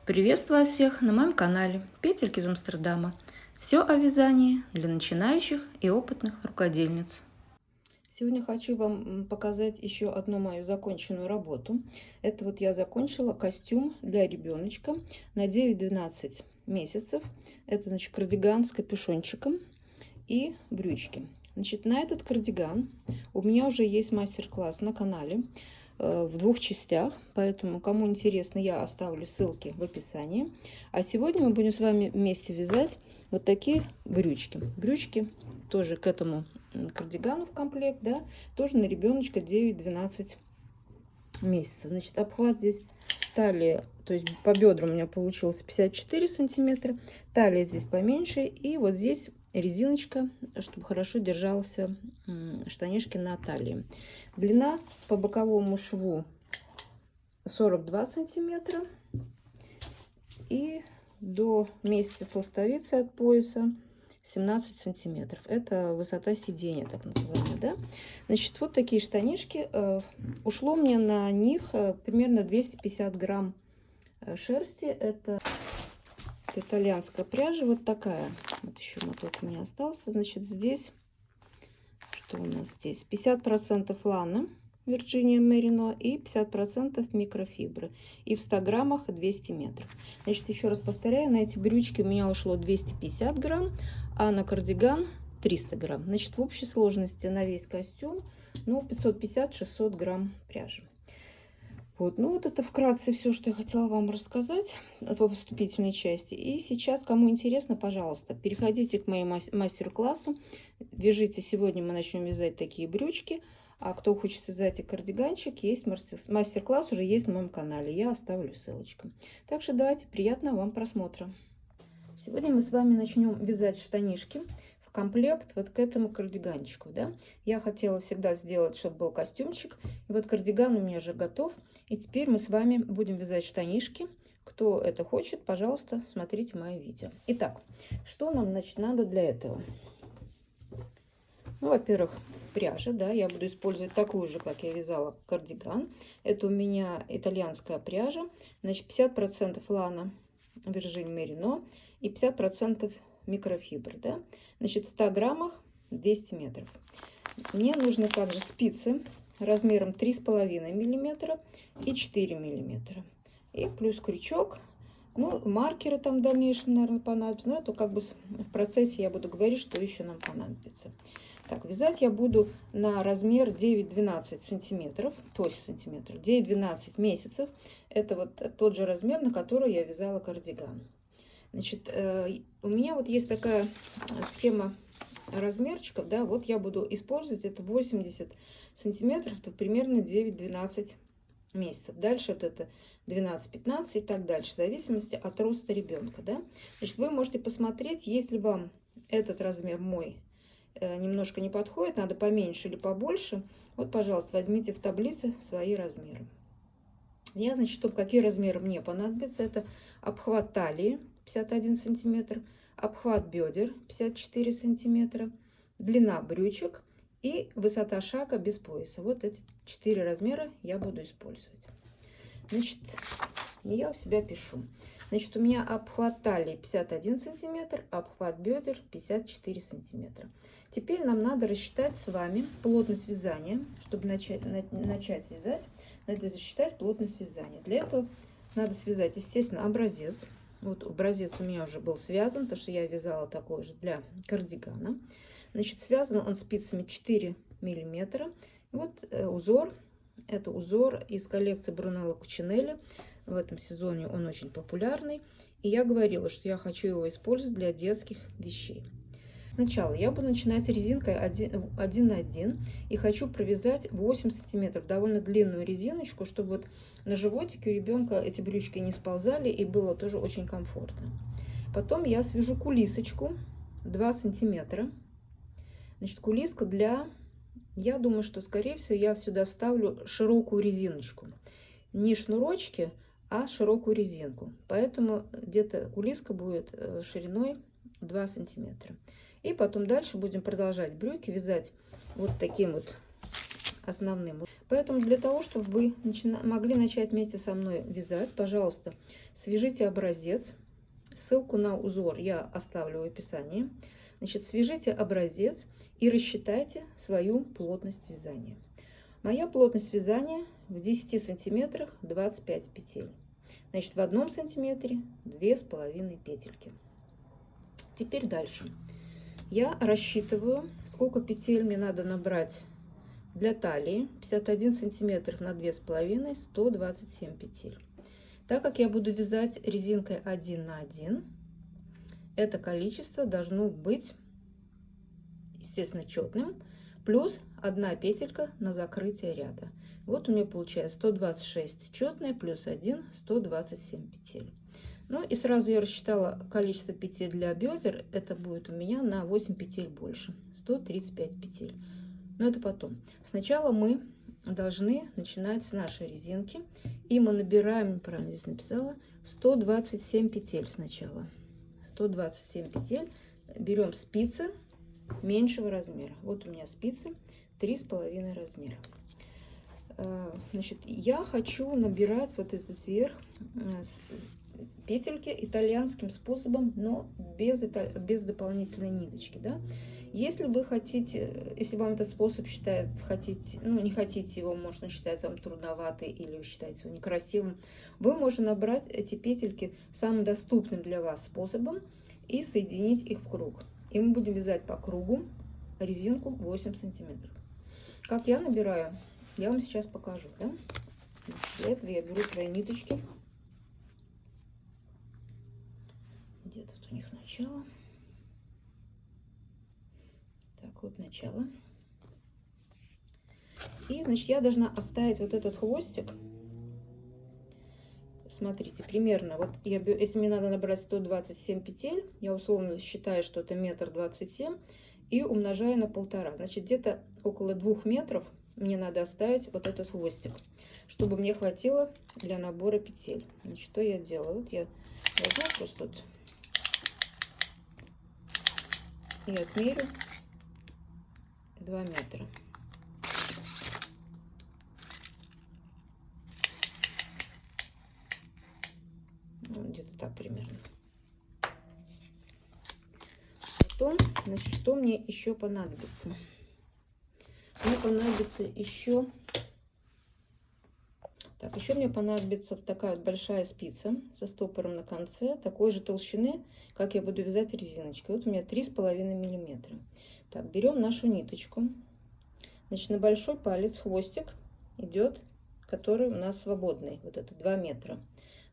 Приветствую вас всех на моем канале Петельки из Амстердама. Все о вязании для начинающих и опытных рукодельниц. Сегодня хочу вам показать еще одну мою законченную работу. Это вот я закончила костюм для ребеночка на 9-12 месяцев. Это, значит, кардиган с капюшончиком и брючки. Значит, на этот кардиган у меня уже есть мастер-класс на канале в двух частях, поэтому кому интересно, я оставлю ссылки в описании. А сегодня мы будем с вами вместе вязать вот такие брючки. Брючки тоже к этому кардигану в комплект, да, тоже на ребеночка 9-12 месяцев. Значит, обхват здесь талии, то есть по бедрам у меня получилось 54 сантиметра, талия здесь поменьше, и вот здесь резиночка, чтобы хорошо держался штанишки на талии. Длина по боковому шву 42 сантиметра, и до месяца с ластовицы от пояса 17 сантиметров. Это высота сидения, так называемая, да? Значит, вот такие штанишки. Ушло мне на них примерно 250 грамм шерсти. Это итальянская пряжа, вот такая. Вот еще моток у меня остался. Значит, здесь, что у нас здесь? 50% лана Virginia Merino и 50% микрофибры. И в 100 граммах 200 метров. Значит, еще раз повторяю, на эти брючки у меня ушло 250 грамм, а на кардиган 300 грамм. Значит, в общей сложности на весь костюм, ну, 550-600 грамм пряжи. Вот, ну вот это вкратце все, что я хотела вам рассказать по вступительной части. И сейчас, кому интересно, пожалуйста, переходите к моему мастер-классу. Вяжите, сегодня мы начнем вязать такие брючки. А кто хочет вязать и кардиганчик, есть мастер-класс, уже есть на моем канале. Я оставлю ссылочку. Так что давайте, приятного вам просмотра. Сегодня мы с вами начнем вязать штанишки в комплект вот к этому кардиганчику, да. Я хотела всегда сделать, чтобы был костюмчик. И вот кардиган у меня уже готов. И теперь мы с вами будем вязать штанишки. Кто это хочет, пожалуйста, смотрите мое видео. Итак, что нам, значит, надо для этого? Ну, во-первых, пряжа, да, я буду использовать такую же, как я вязала кардиган. Это у меня итальянская пряжа, значит, 50% лана Virginia Merino и 50% микрофибры, да. Значит, в 100 граммах 200 метров. Мне нужны также спицы размером 3,5 миллиметра и 4 миллиметра. И плюс крючок. Ну, маркеры там в дальнейшем, наверное, понадобятся. Но это как бы в процессе я буду говорить, что еще нам понадобится. Так, вязать я буду на размер 9-12 сантиметров, то есть сантиметров, 9-12 месяцев. Это вот тот же размер, на который я вязала кардиган. Значит, у меня вот есть такая схема размерчиков, да, вот я буду использовать это 80 сантиметров, то примерно 9-12 месяцев. Дальше вот это 12-15 и так дальше, в зависимости от роста ребенка, да. Значит, вы можете посмотреть, если вам этот размер мой немножко не подходит, надо поменьше или побольше, вот, пожалуйста, возьмите в таблице свои размеры. Я, значит, чтобы какие размеры мне понадобятся, это обхват талии 51 сантиметр, обхват бедер 54 сантиметра, длина брючек и высота шага без пояса. Вот эти 4 размера я буду использовать. Значит, я у себя пишу. Значит, у меня обхват талии 51 сантиметр, обхват бедер 54 сантиметра. Теперь нам надо рассчитать с вами плотность вязания. Чтобы начать вязать, надо рассчитать плотность вязания. Для этого надо связать, естественно, образец. Вот образец у меня уже был связан, потому что я вязала такой же для кардигана. Значит, связан он спицами 4 миллиметра. Вот узор. Это узор из коллекции Брунелло Кучинелли. В этом сезоне он очень популярный. И я говорила, что я хочу его использовать для детских вещей. Сначала я буду начинать с резинкой 1 на 1 и хочу провязать 8 сантиметров, довольно длинную резиночку, чтобы вот на животике у ребенка эти брючки не сползали и было тоже очень комфортно. Потом я свяжу кулисочку 2 сантиметра. Значит, кулиска для, я думаю, что скорее всего я сюда вставлю широкую резиночку, не шнурочки, а широкую резинку, поэтому где-то кулиска будет шириной 2 сантиметра. И потом дальше будем продолжать брюки вязать вот таким вот основным. Поэтому для того, чтобы вы могли начать вместе со мной вязать, пожалуйста, свяжите образец. Ссылку на узор я оставлю в описании. Значит, свяжите образец и рассчитайте свою плотность вязания. Моя плотность вязания в 10 сантиметрах 25 петель. Значит, в 1 сантиметре 2,5 петельки. Теперь дальше. Я рассчитываю, сколько петель мне надо набрать для талии. 51 сантиметр на 2,5, 127 петель. Так как я буду вязать резинкой 1 на 1, это количество должно быть, естественно, четным, плюс 1 петелька на закрытие ряда. Вот у меня получается 126 четная, плюс 1, 127 петель. Ну и сразу я рассчитала количество петель для бедер. Это будет у меня на 8 петель больше, 135 петель. Но это потом. Сначала мы должны начинать с нашей резинки. И мы набираем, правильно здесь написала, 127 петель сначала. 127 петель. Берем спицы меньшего размера. Вот у меня спицы 3,5 размера. Значит, я хочу набирать вот этот верх петельки итальянским способом, но без дополнительной ниточки, да. Если вы хотите, если вам этот способ не хотите его, можно считать вам трудноватый или вы считаете его некрасивым, вы можете набрать эти петельки самым доступным для вас способом и соединить их в круг. И мы будем вязать по кругу резинку 8 сантиметров. Как я набираю, я вам сейчас покажу, да? Для этого я беру свои ниточки. Где тут у них начало? Так, вот начало. И, значит, я должна оставить вот этот хвостик. Смотрите, примерно, вот если мне надо набрать 127 петель, я условно считаю, что это 1,27 м, и умножаю на 1,5. Значит, где-то около 2 метров мне надо оставить вот этот хвостик, чтобы мне хватило для набора петель. Значит, что я делаю? Вот я возьму просто тут и отмерю 2 метра. Ну, где-то так примерно. Потом, значит, что мне еще понадобится? Мне понадобится еще... Так, еще мне понадобится такая вот большая спица со стопором на конце, такой же толщины, как я буду вязать резиночкой. Вот у меня 3,5 миллиметра. Так, берем нашу ниточку. Значит, на большой палец хвостик идет, который у нас свободный, вот это 2 метра.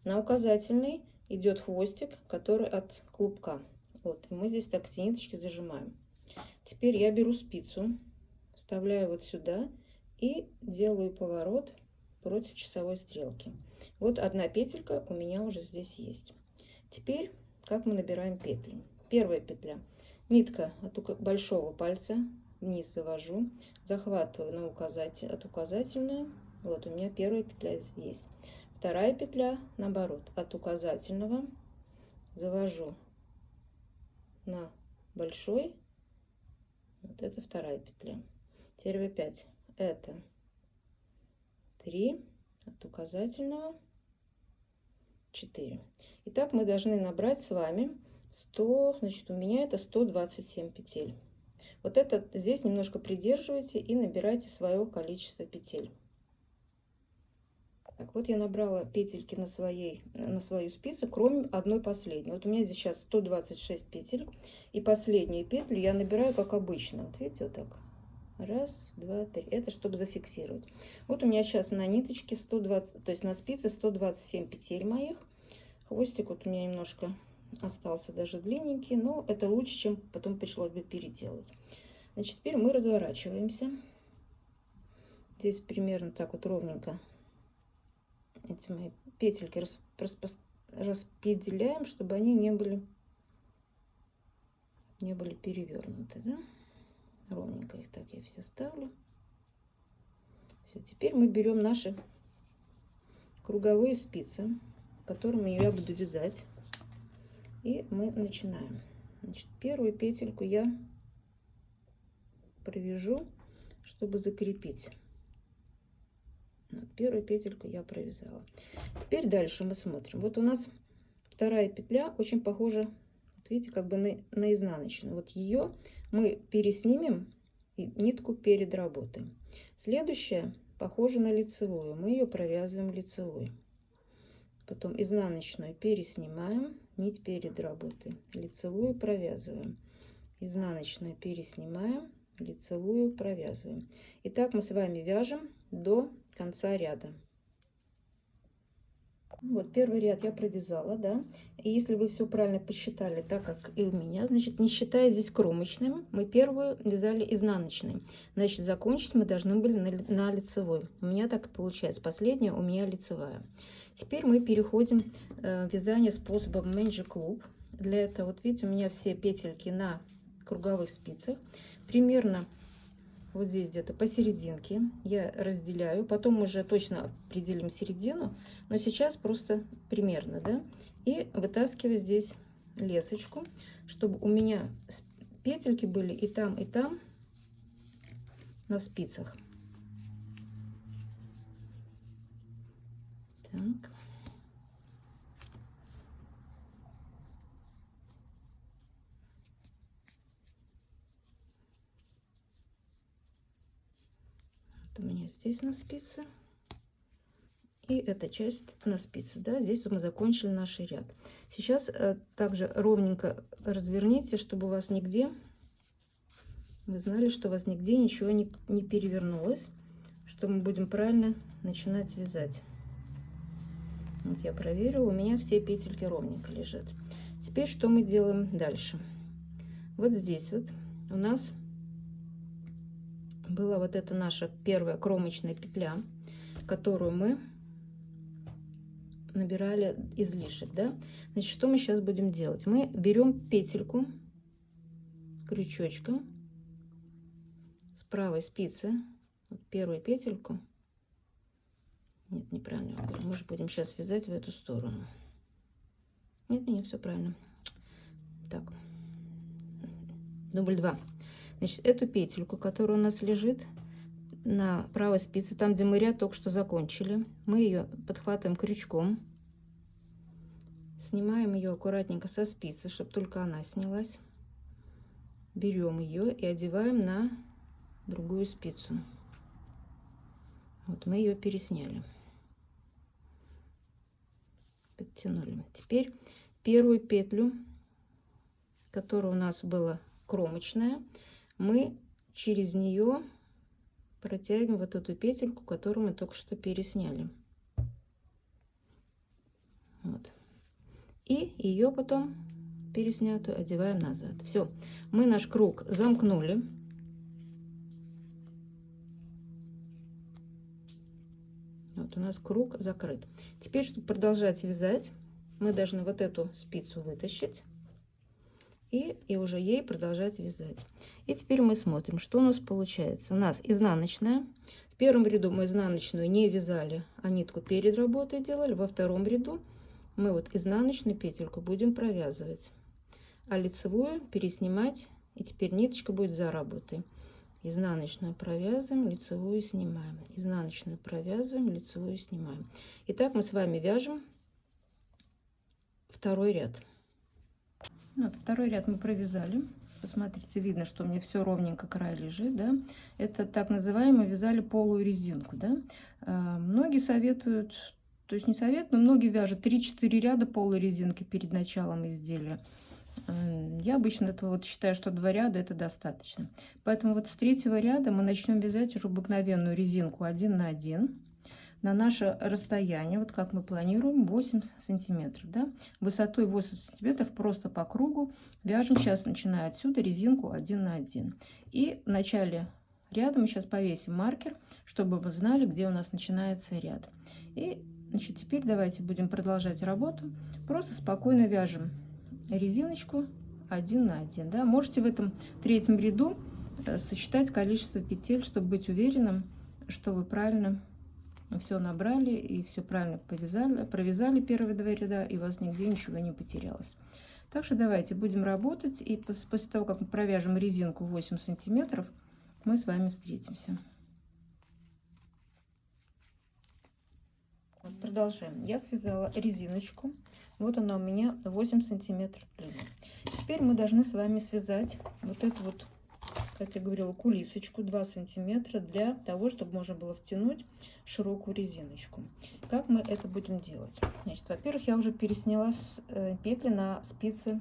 На указательный идет хвостик, который от клубка. Вот, и мы здесь так эти ниточки зажимаем. Теперь я беру спицу, вставляю вот сюда и делаю поворот против часовой стрелки. Вот 1 петелька у меня уже здесь есть. Теперь как мы набираем петли? Первая петля. Нитка от большого пальца вниз завожу, захватываю на от указательной. Вот у меня первая петля здесь. Вторая петля, наоборот, от указательного завожу на большой. Вот это вторая петля. Теперь опять это 3 от указательного, 4. Итак, мы должны набрать с вами 100, значит, у меня это 127 петель. Вот это здесь немножко придерживайте и набирайте свое количество петель. Так, вот я набрала петельки на свою спицу, кроме одной последней. Вот у меня здесь сейчас 126 петель, и последнюю петлю я набираю как обычно. Вот видите, вот так. Раз, два, три. Это чтобы зафиксировать. Вот у меня сейчас на ниточке 120, то есть на спице 127 петель моих. Хвостик вот у меня немножко остался даже длинненький, но это лучше, чем потом пришлось бы переделать. Значит, теперь мы разворачиваемся. Здесь примерно так вот ровненько эти мои петельки распределяем, чтобы они не были перевернуты, да? Ровненько их так я все ставлю. Все, теперь мы берем наши круговые спицы, которыми я буду вязать, и мы начинаем. Значит, первую петельку я провяжу, чтобы закрепить Вот, первую петельку я провязала. Теперь дальше мы смотрим. Вот у нас вторая петля очень похожа, вот видите, как бы на изнаночную. Вот ее мы переснимем и нитку перед работой. Следующая похожа на лицевую. Мы ее провязываем лицевой. Потом изнаночную переснимаем, нить перед работой. Лицевую провязываем. Изнаночную переснимаем, лицевую провязываем. И так мы с вами вяжем до конца ряда. Вот первый ряд я провязала, да. И если вы все правильно посчитали, так как и у меня, значит, не считая здесь кромочным, мы первую вязали изнаночной. Значит, закончить мы должны были на лицевой. У меня так и получается. Последняя у меня лицевая. Теперь мы переходим в вязание способом Magic Loop. Для этого, вот видите, у меня все петельки на круговых спицах. Примерно вот здесь где-то посерединке я разделяю, потом уже точно определим середину, но сейчас просто примерно, да, и вытаскиваю здесь лесочку, чтобы у меня петельки были и там на спицах. Так. У меня здесь на спице, и эта часть на спице, да, здесь мы закончили наш ряд. Сейчас также ровненько разверните, чтобы у вас нигде, вы знали, что у вас нигде ничего не перевернулось, что мы будем правильно начинать вязать. Вот я проверила, у меня все петельки ровненько лежат. Теперь что мы делаем дальше? Вот здесь вот у нас была вот эта наша первая кромочная петля, которую мы набирали излишек, да. Значит, что мы сейчас будем делать? Мы берем петельку крючочком с правой спицы, вот первую петельку. Нет, неправильно. Мы же будем сейчас вязать в эту сторону. Нет, не все правильно. Так, дубль 2. Значит, эту петельку, которая у нас лежит на правой спице, там, где мы ряд только что закончили, мы ее подхватываем крючком, снимаем ее аккуратненько со спицы, чтобы только она снялась. Берем ее и одеваем на другую спицу. Вот мы ее пересняли, подтянули. Теперь первую петлю, которая у нас была кромочная, мы через нее протягиваем вот эту петельку, которую мы только что пересняли. Вот. И ее потом переснятую одеваем назад. Все, мы наш круг замкнули. Вот у нас круг закрыт. Теперь, чтобы продолжать вязать, мы должны вот эту спицу вытащить и уже ей продолжать вязать. И теперь мы смотрим, что у нас получается. У нас изнаночная. В первом ряду мы изнаночную не вязали, а нитку перед работой делали. Во втором ряду мы вот изнаночную петельку будем провязывать, а лицевую переснимать. И теперь ниточка будет за работой. Изнаночную провязываем, лицевую снимаем. Изнаночную провязываем, лицевую снимаем. Итак, мы с вами вяжем второй ряд. Вот, второй ряд мы провязали. Посмотрите, видно, что у меня все ровненько край лежит, да. Это так называемый вязали полую резинку, да. Многие советуют, то есть не советуют, но многие вяжут 3-4 ряда полой резинки перед началом изделия. Я обычно это вот считаю, что 2 ряда это достаточно. Поэтому вот с 3-го ряда мы начнем вязать уже обыкновенную резинку 1 на 1 на наше расстояние, вот как мы планируем, 8 сантиметров, да? Высотой 8 сантиметров просто по кругу вяжем. Сейчас, начиная отсюда, резинку 1 на 1. И в начале ряда мы сейчас повесим маркер, чтобы вы знали, где у нас начинается ряд. И, значит, теперь давайте будем продолжать работу. Просто спокойно вяжем резиночку 1 на 1, да? Можете в этом 3-м ряду сочетать количество петель, чтобы быть уверенным, что вы правильно все набрали и все правильно провязали первые 2 ряда, и у вас нигде ничего не потерялось. Так что давайте будем работать, и после того, как мы провяжем резинку 8 сантиметров, мы с вами встретимся. продолжаем. Я связала резиночку. Вот она у меня 8 сантиметров длины. Теперь мы должны с вами связать вот эту вот, как я говорила, кулисочку 2 сантиметра для того, чтобы можно было втянуть широкую резиночку. Как мы это будем делать? Значит, во-первых, я уже пересняла петли на спицы.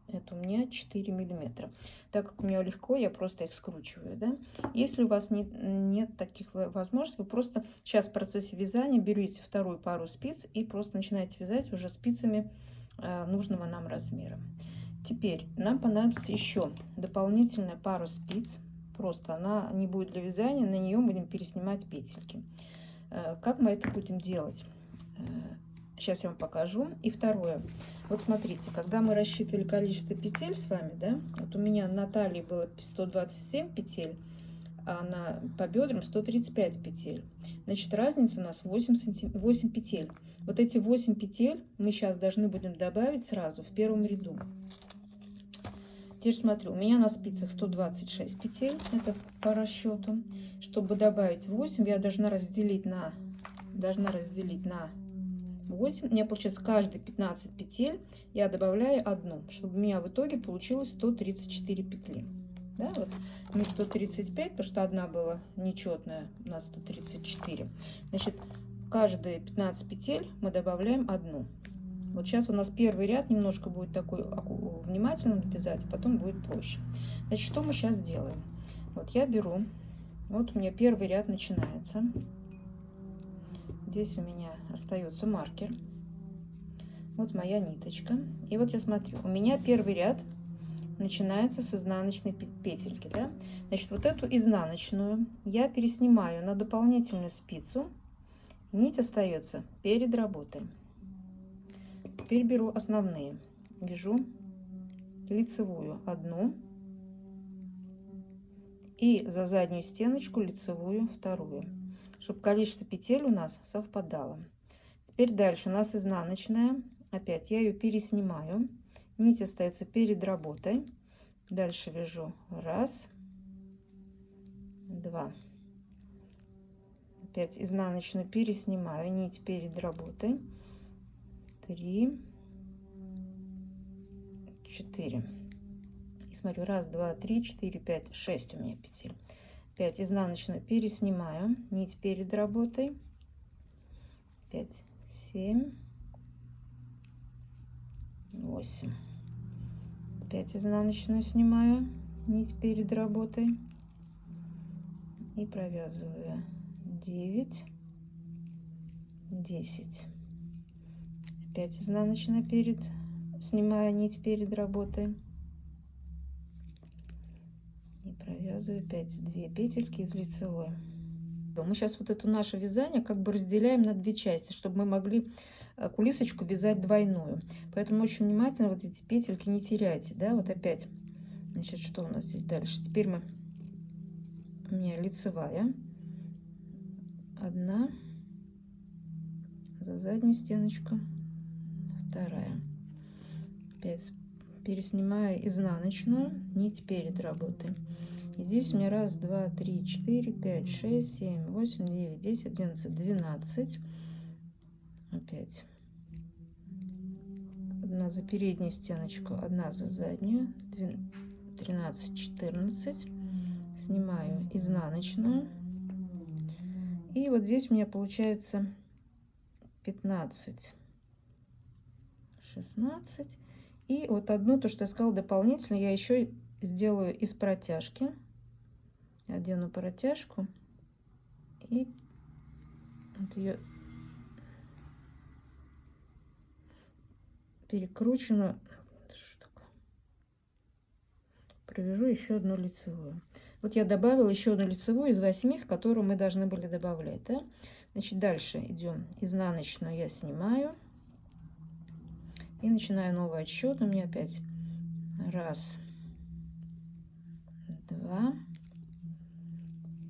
Это у меня 4 миллиметра. Так как у меня легко, я просто их скручиваю, да? Если у вас нет таких возможностей, вы просто сейчас в процессе вязания берете вторую пару спиц и просто начинаете вязать уже спицами нужного нам размера. Теперь нам понадобится еще дополнительная пара спиц. Просто она не будет для вязания, на нее будем переснимать петельки. Как мы это будем делать? Сейчас я вам покажу. И второе. Вот смотрите, когда мы рассчитывали количество петель с вами, да, вот у меня на талии было 127 петель, а по бедрам 135 петель. Значит, разница у нас 8 петель. Вот эти 8 петель мы сейчас должны будем добавить сразу в первом ряду. Теперь смотрю, у меня на спицах 126 петель, это по расчету. Чтобы добавить 8, я должна разделить на 8. У меня получается каждые 15 петель я добавляю одну, чтобы у меня в итоге получилось 134 петли. Да, вот не 135, потому что одна была нечетная, у нас 134. Значит, каждые 15 петель мы добавляем одну. Вот сейчас у нас первый ряд немножко будет такой внимательно вязать, а потом будет проще. Значит, что мы сейчас делаем? Вот я беру, вот у меня первый ряд начинается. Здесь у меня остается маркер. Вот моя ниточка. И вот я смотрю, у меня первый ряд начинается с изнаночной петельки, да? Значит, вот эту изнаночную я переснимаю на дополнительную спицу. Нить остается перед работой. Теперь беру основные. Вяжу лицевую одну и за заднюю стеночку лицевую вторую, чтобы количество петель у нас совпадало. Теперь дальше у нас изнаночная. Опять я ее переснимаю. Нить остается перед работой. Дальше вяжу 1, 2. Опять изнаночную переснимаю. Нить перед работой. 3, 4. И смотрю, 1, 2, 3, 4, 5, 6 у меня петель. 5 изнаночную переснимаю. Нить перед работой. 5, 7, 8. 5 изнаночную снимаю, нить перед работой и провязываю 9, 10. 5 изнаночная снимаю нить перед работой и провязываю 2 петельки из лицевой. Мы сейчас вот это наше вязание как бы разделяем на 2 части, чтобы мы могли кулисочку вязать двойную. Поэтому очень внимательно вот эти петельки не теряйте, да, вот опять. Значит, что у нас здесь дальше? Теперь у меня лицевая 1, за заднюю стеночку 2. Опять переснимаю изнаночную, нить перед работой. И здесь у меня 1, 2, 3, 4, 5, 6, 7, 8, 9, 10, 11, 12. Опять 1 за переднюю стеночку, 1 за заднюю, 13, 14. Снимаю изнаночную. И вот здесь у меня получается 15, 16. И вот одну, то, что я сказала, дополнительно я еще сделаю из протяжки. Одену протяжку и вот ее перекручено, провяжу еще одну лицевую. Вот я добавила еще одну лицевую из 8, которую мы должны были добавлять, да? Значит, дальше идем. Изнаночную я снимаю и начинаю новый отсчет. У меня опять 1, 2.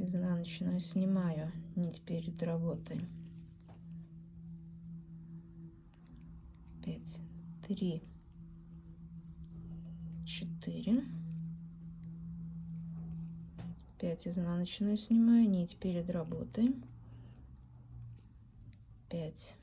Изнаночную снимаю, нить перед работой. 5, 3, 4. 5 изнаночную снимаю, нить перед работой. 5,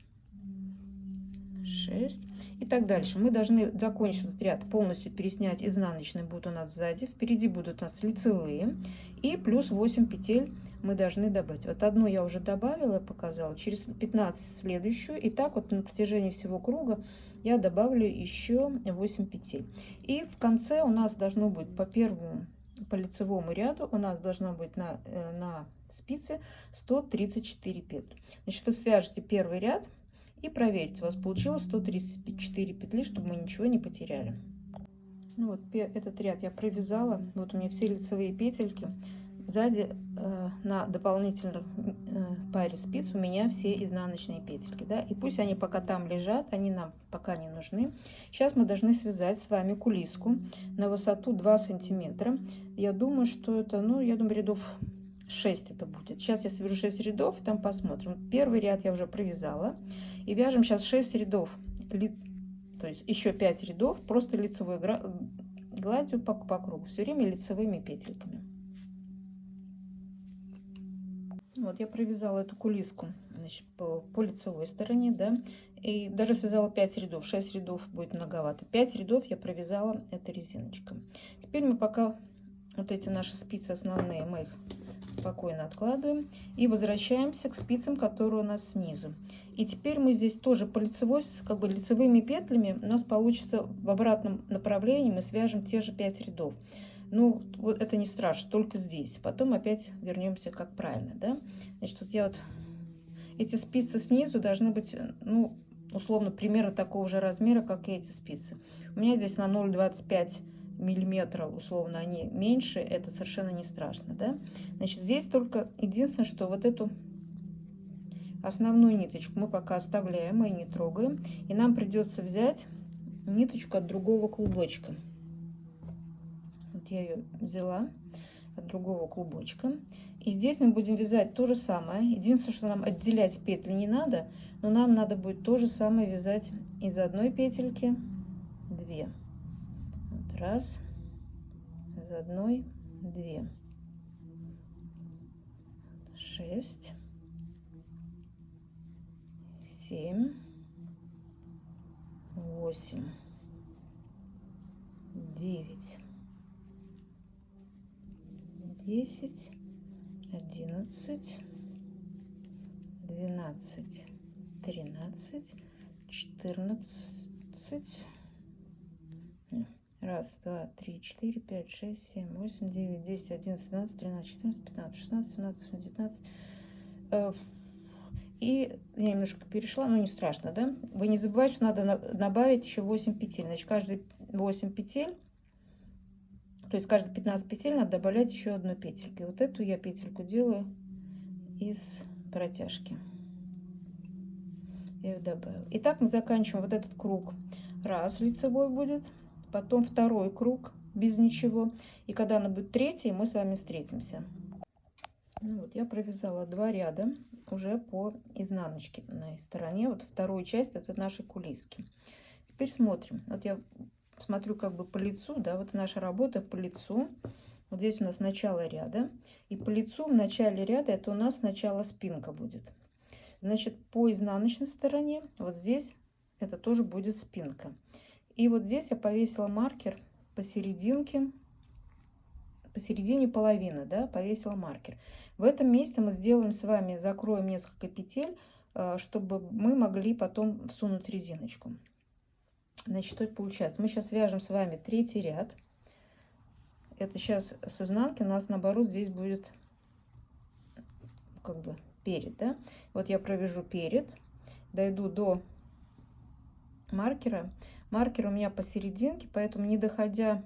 6 и так дальше. Мы должны закончить этот ряд, полностью переснять изнаночные будут у нас сзади, впереди будут у нас лицевые, и плюс 8 петель мы должны добавить. Вот одну я уже добавила, показала, через 15 следующую, и так вот на протяжении всего круга я добавлю еще 8 петель. И в конце у нас должно быть по лицевому ряду у нас должно быть на спице 134 петли. Значит, вы свяжете первый ряд и проверьте, у вас получилось 134 петли, чтобы мы ничего не потеряли. Ну вот этот ряд я провязала, вот у меня все лицевые петельки. Сзади на дополнительной паре спиц у меня все изнаночные петельки, да, и пусть они пока там лежат, они нам пока не нужны. Сейчас мы должны связать с вами кулиску на высоту 2 сантиметра. Я думаю, что это, ну, я думаю, рядов 6 это будет. Сейчас я свяжу 6 рядов, и там посмотрим. Первый ряд я уже провязала, и вяжем сейчас 6 рядов, то есть еще 5 рядов просто лицевой гладью по кругу, все время лицевыми петельками. Вот я провязала эту кулиску, значит, по лицевой стороне, да, и даже связала 5 рядов. 6 рядов будет многовато. 5 рядов я провязала этой резиночкой. Теперь мы пока вот эти наши спицы основные, мы их спокойно откладываем и возвращаемся к спицам, которые у нас снизу. И теперь мы здесь тоже по лицевой, как бы лицевыми петлями у нас получится в обратном направлении, мы свяжем те же 5 рядов. Ну, вот это не страшно, только здесь. Потом опять вернемся как правильно, да. Значит, вот я вот эти спицы снизу должны быть, ну, условно, примерно такого же размера, как и эти спицы. У меня здесь на 0,25 миллиметров, условно, они меньше, это совершенно не страшно, да. Значит, здесь только единственное, что вот эту основную ниточку мы пока оставляем, мы не трогаем, и нам придется взять ниточку от другого клубочка. Вот я ее взяла от другого клубочка, и здесь мы будем вязать то же самое. Единственное, что нам отделять петли не надо, но нам надо будет то же самое вязать из одной петельки 2. Вот раз, из одной 2, 6, 7, 8, 9, 10, 11, 12, 13, 14. Раз, два, три, 4, 5, 6, 7, 8, 9, 10, 11, 12, 13, 14, 15, 16, 17, 19. И я немножко перешла, но не страшно, да? Вы не забывайте, что надо добавить еще 8 петель. Значит, каждые 8 петель, то есть каждые 15 петель надо добавлять еще одну петельку. И вот эту я петельку делаю из протяжки. Я ее добавила. Итак, мы заканчиваем вот этот круг. Раз лицевой будет, потом второй круг без ничего. И когда она будет третий, мы с вами встретимся. Ну вот, я провязала 2 ряда уже по изнаночке на стороне. Вот вторую часть это наши кулиски. Теперь смотрим. Вот я смотрю как бы по лицу, да, вот наша работа по лицу. Вот здесь у нас начало ряда, и по лицу в начале ряда это у нас сначала спинка будет. Значит, по изнаночной стороне вот здесь это тоже будет спинка. И вот здесь я повесила маркер посередине половины, да, повесила маркер. В этом месте мы сделаем с вами, закроем несколько петель, чтобы мы могли потом всунуть резиночку. Значит, что это получается? Мы сейчас вяжем с вами третий ряд. Это сейчас с изнанки у нас наоборот здесь будет как бы перед, да? Вот я провяжу перед, дойду до маркера. Маркер у меня посерединке, поэтому не доходя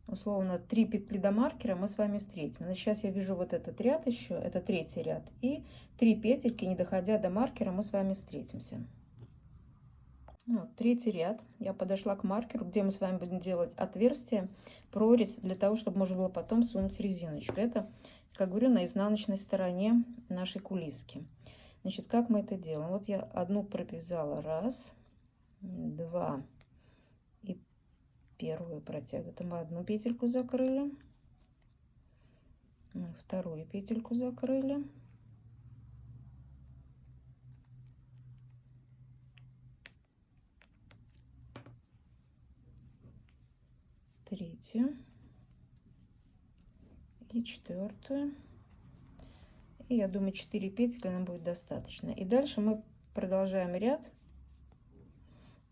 условно 3 петли до маркера, мы с вами встретим. Значит, сейчас я вяжу вот этот ряд еще, это третий ряд, и 3 петельки, не доходя до маркера, мы с вами встретимся. Вот, третий ряд. Я подошла к маркеру, где мы с вами будем делать отверстие, прорезь, для того, чтобы можно было потом сунуть резиночку. Это, как говорю, на изнаночной стороне нашей кулиски. Значит, как мы это делаем? Вот я одну провязала, раз, два, и первую протягиваю. Это мы одну петельку закрыли, вторую петельку закрыли, третью и четвертую. И я думаю, 4 петельки нам будет достаточно. И дальше мы продолжаем ряд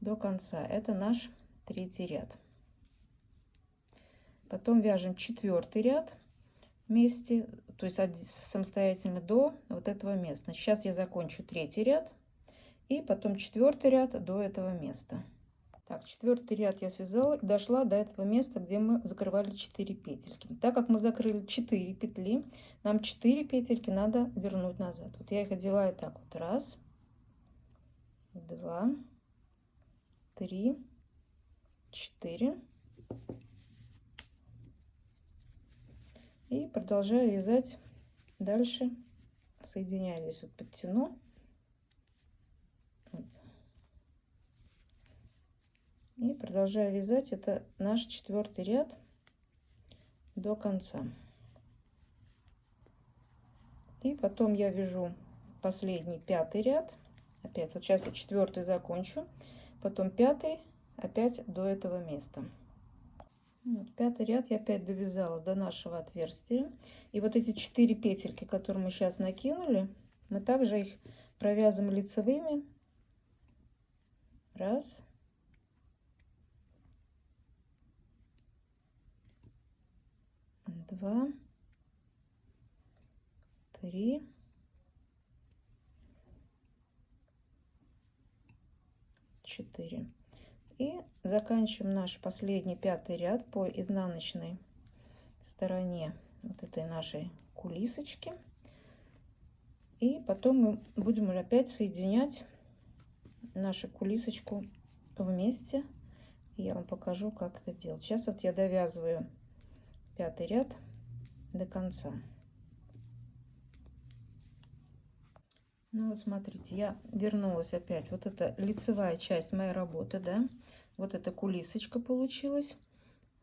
до конца. Это наш третий ряд. Потом вяжем четвертый ряд вместе, то есть самостоятельно до вот этого места. Сейчас я закончу третий ряд и потом четвертый ряд до этого места. Так, четвертый ряд я связала и дошла до этого места, где мы закрывали 4 петельки. Так как мы закрыли 4 петли, нам 4 петельки надо вернуть назад. Вот я их одеваю так вот. Раз, два, три, 4. И продолжаю вязать дальше, соединяя здесь вот подтяну. Вот. И продолжаю вязать. Это наш четвертый ряд до конца. И потом я вяжу последний пятый ряд. Опять вот сейчас я четвертый закончу, потом пятый опять до этого места. Вот, пятый ряд я опять довязала до нашего отверстия. И вот эти 4 петельки, которые мы сейчас накинули, мы также их провязываем лицевыми. Раз. Два. 3. 4. И заканчиваем наш последний пятый ряд по изнаночной стороне вот этой нашей кулисочки. И потом мы будем уже опять соединять нашу кулисочку вместе. Я вам покажу, как это делать. Сейчас вот я довязываю пятый ряд до конца. Ну вот смотрите, я вернулась опять. Вот это лицевая часть моей работы, да. Вот эта кулисочка получилась.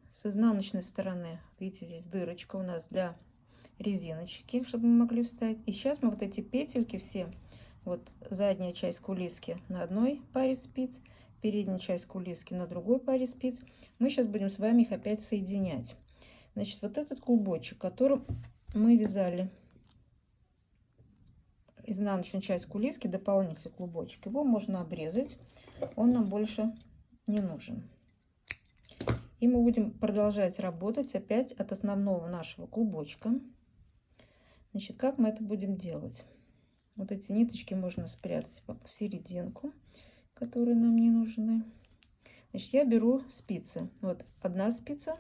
С изнаночной стороны, видите, здесь дырочка у нас для резиночки, чтобы мы могли вставить. И сейчас мы вот эти петельки все, вот задняя часть кулиски на одной паре спиц, передняя часть кулиски на другой паре спиц, мы сейчас будем с вами их опять соединять. Значит, вот этот клубочек, которым мы вязали изнаночную часть кулиски, дополнительный клубочек, его можно обрезать, он нам больше не нужен. И мы будем продолжать работать опять от основного нашего клубочка. Значит, как мы это будем делать? Вот эти ниточки можно спрятать в серединку, которые нам не нужны. Значит, я беру спицы. Вот одна спица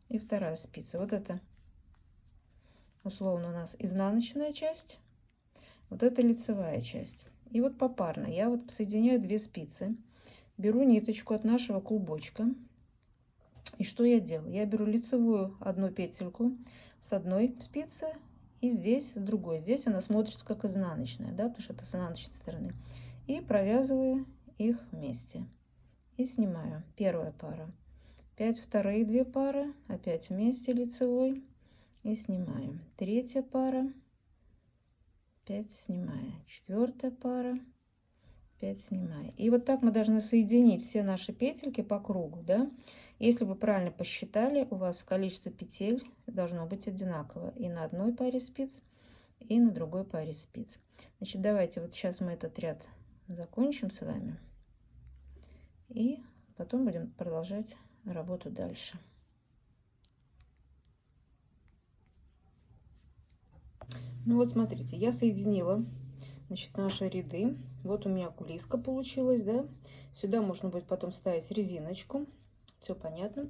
и вторая спица. Вот это условно у нас изнаночная часть. Вот это лицевая часть. И вот попарно я вот соединяю 2 спицы, беру ниточку от нашего клубочка. И что я делаю? Я беру лицевую одну петельку с одной спицы и здесь с другой. Здесь она смотрится как изнаночная, да, потому что это с изнаночной стороны. И провязываю их вместе. И снимаю. Первая пара. Опять вторые 2 пары. Опять вместе лицевой. И снимаю. Третья пара. Опять снимаю. Четвертая пара. Опять снимаю. И вот так мы должны соединить все наши петельки по кругу, да. Если вы правильно посчитали, у вас количество петель должно быть одинаково и на одной паре спиц, и на другой паре спиц. Значит, давайте вот сейчас мы этот ряд закончим с вами, и потом будем продолжать работу дальше. Ну вот смотрите, я соединила, значит, наши ряды. Вот у меня кулиска получилась, да. Сюда можно будет потом ставить резиночку. Все понятно.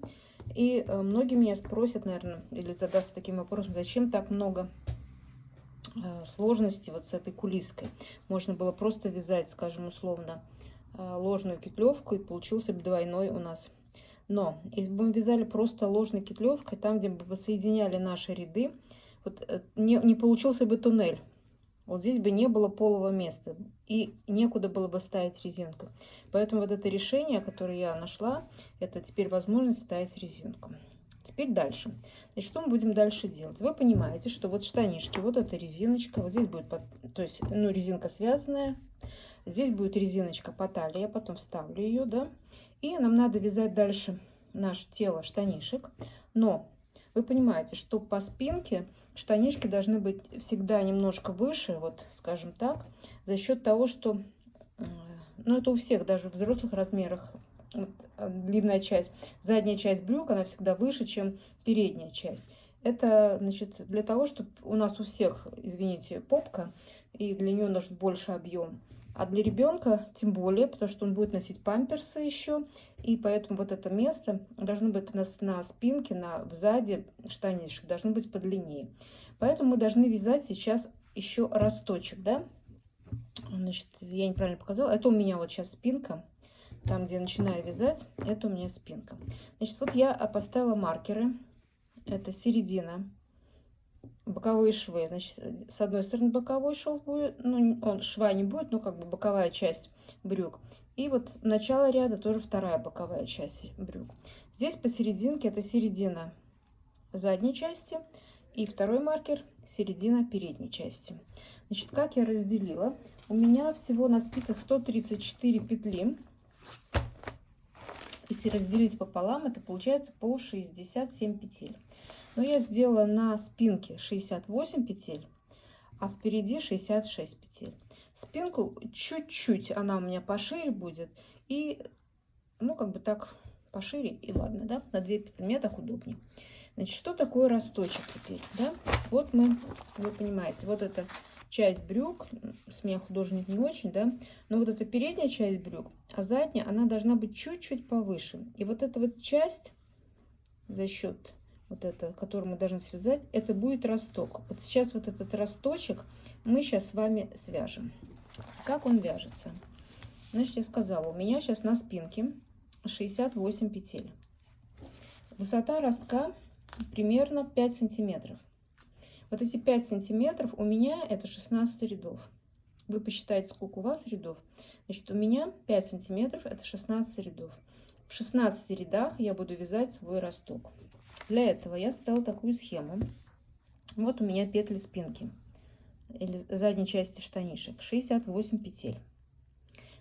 И многие меня спросят, наверное, или задастся таким вопросом, зачем так много сложностей вот с этой кулиской. Можно было просто вязать, скажем, условно, ложную петлевку, и получился бы двойной у нас. Но если бы мы вязали просто ложной петлевкой, там, где бы мы соединяли наши ряды, вот, не получился бы туннель. Вот здесь бы не было полого места, и некуда было бы ставить резинку. Поэтому вот это решение, которое я нашла, это теперь возможность ставить резинку. Теперь дальше. Значит, что мы будем дальше делать? Вы понимаете, что вот штанишки, вот эта резиночка, вот здесь будет, то есть, ну, резинка связанная, здесь будет резиночка по талии, я потом вставлю ее, да, и нам надо вязать дальше наше тело штанишек, но вы понимаете, что по спинке штанишки должны быть всегда немножко выше, вот скажем так, за счет того, что, ну это у всех, даже в взрослых размерах, вот, длинная часть, задняя часть брюк, она всегда выше, чем передняя часть. Это, значит, для того, чтобы у нас у всех, извините, попка, и для нее нужен больше объем. А для ребенка тем более, потому что он будет носить памперсы еще, и поэтому вот это место должно быть на спинке, сзади штанишек, должно быть подлиннее. Поэтому мы должны вязать сейчас еще росточек, да? Значит, я неправильно показала. Это у меня вот сейчас спинка. Там, где я начинаю вязать, это у меня спинка. Значит, вот я поставила маркеры. Это середина. Боковые швы. Значит, с одной стороны боковой шов будет, ну, он шва не будет, но как бы боковая часть брюк. И вот начало ряда тоже вторая боковая часть брюк. Здесь посерединке это середина задней части. И второй маркер середина передней части. Значит, как я разделила? У меня всего на спицах 134 петли. Если разделить пополам, это получается по 67 петель. Но я сделала на спинке 68 петель, а впереди 66 петель. Спинку чуть-чуть, она у меня пошире будет. И, ну, как бы так пошире, и ладно, да, на 2 петли, мне так удобнее. Значит, что такое росточек теперь, да? Вот мы, вы понимаете, вот эта часть брюк, с меня художник не очень, да, но вот эта передняя часть брюк, а задняя, она должна быть чуть-чуть повыше. И вот эта вот часть, за счет вот это, которую мы должны связать, это будет росток. Вот сейчас вот этот росточек мы сейчас с вами свяжем. Как он вяжется? Значит, я сказала, у меня сейчас на спинке 68 петель. Высота ростка примерно 5 сантиметров. Вот эти 5 сантиметров у меня это 16 рядов. Вы посчитайте, сколько у вас рядов. Значит, у меня 5 сантиметров это 16 рядов. В 16 рядах я буду вязать свой росток. Для этого я создала такую схему. Вот у меня петли спинки или задней части штанишек, 68 петель.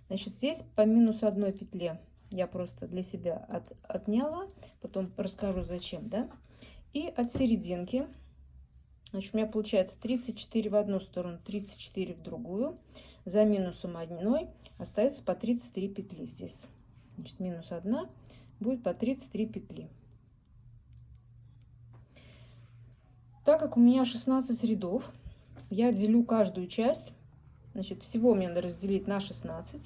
Значит, здесь по минус одной петле я просто для себя отняла, потом расскажу зачем, да. И от серединки, значит, у меня получается 34 в одну сторону, 34 в другую. За минусом одной остается по 33 петли здесь. Значит, минус 1 будет по 33 петли. Так как у меня 16 рядов, я делю каждую часть. Значит, всего мне надо разделить на 16.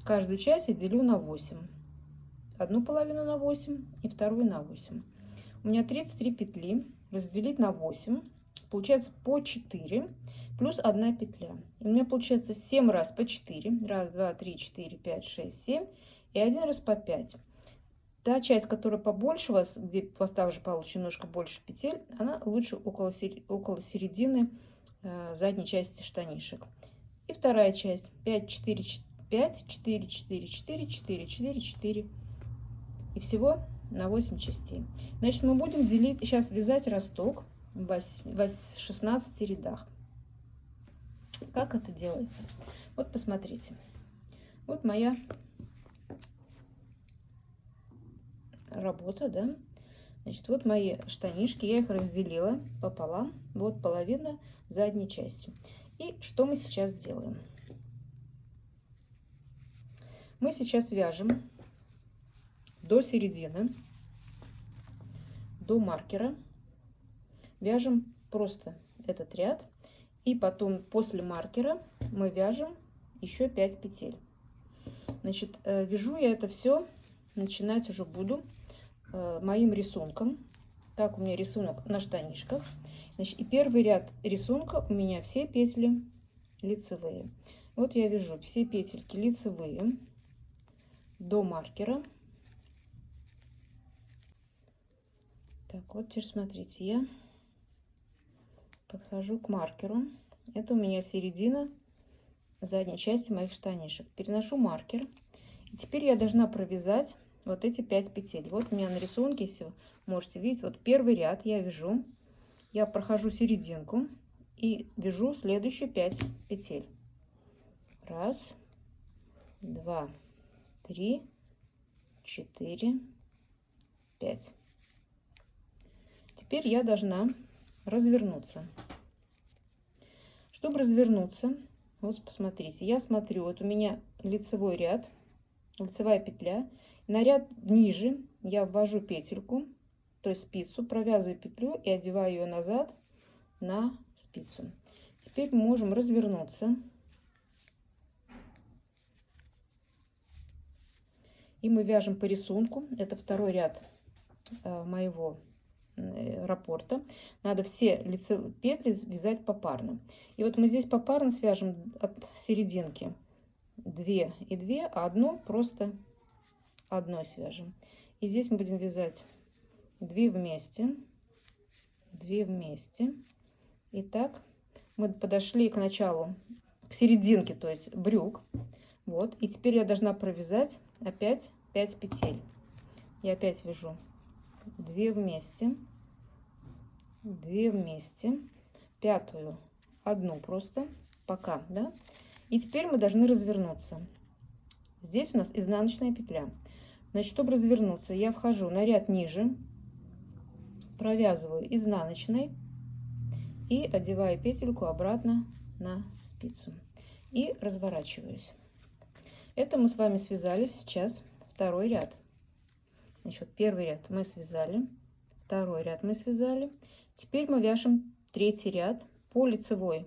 Каждую часть я делю на 8. Одну половину на 8 и вторую на 8. У меня 33 петли. Разделить на 8. Получается по 4 плюс 1 петля. И у меня получается 7 раз по 4. Раз, два, три, 4, 5, 6, 7. И 1 раз по 5. Та часть, которая побольше у вас, где у вас также получится немножко больше петель, она лучше около середины задней части штанишек. И вторая часть 5, 4, 5, 4, 4, 4, 4, 4, 4. И всего на 8 частей. Значит, мы будем делить, сейчас вязать росток в 16 рядах. Как это делается? Вот посмотрите. Вот моя работа, да. Значит, вот мои штанишки, я их разделила пополам. Вот половина задней части. И что мы сейчас делаем? Мы сейчас вяжем до середины, до маркера. Вяжем просто этот ряд. И потом после маркера мы вяжем еще 5 петель. Значит, вяжу я это все, начинать уже буду моим рисунком. Так, у меня рисунок на штанишках. Значит, и первый ряд рисунка у меня все петли лицевые. Вот я вяжу все петельки лицевые до маркера. Так, вот теперь смотрите, я подхожу к маркеру. Это у меня середина задней части моих штанишек. Переношу маркер. И теперь я должна провязать вот эти 5 петель. Вот у меня на рисунке, если вы можете видеть, вот первый ряд я вяжу, я прохожу серединку и вяжу следующие 5 петель. Раз, два, три, 4, 5. Теперь я должна развернуться. Чтобы развернуться, вот посмотрите, я смотрю, вот у меня лицевой ряд, лицевая петля. На ряд ниже я ввожу петельку, то есть спицу, провязываю петлю и одеваю ее назад на спицу. Теперь мы можем развернуться. И мы вяжем по рисунку. Это второй ряд моего раппорта. Надо все лицевые петли вязать попарно. И вот мы здесь попарно свяжем от серединки 2 и 2, а одну просто одной свяжем. И здесь мы будем вязать 2 вместе, 2 вместе. Итак, мы подошли к началу, к серединке, то есть брюк. Вот, и теперь я должна провязать опять 5 петель. Я опять вяжу 2 вместе, 2 вместе, пятую одну просто пока, да. И теперь мы должны развернуться. Здесь у нас изнаночная петля. Значит, чтобы развернуться, я вхожу на ряд ниже, провязываю изнаночной и одеваю петельку обратно на спицу и разворачиваюсь. Это мы с вами связали сейчас второй ряд. Значит, первый ряд мы связали, второй ряд мы связали. Теперь мы вяжем третий ряд. По лицевой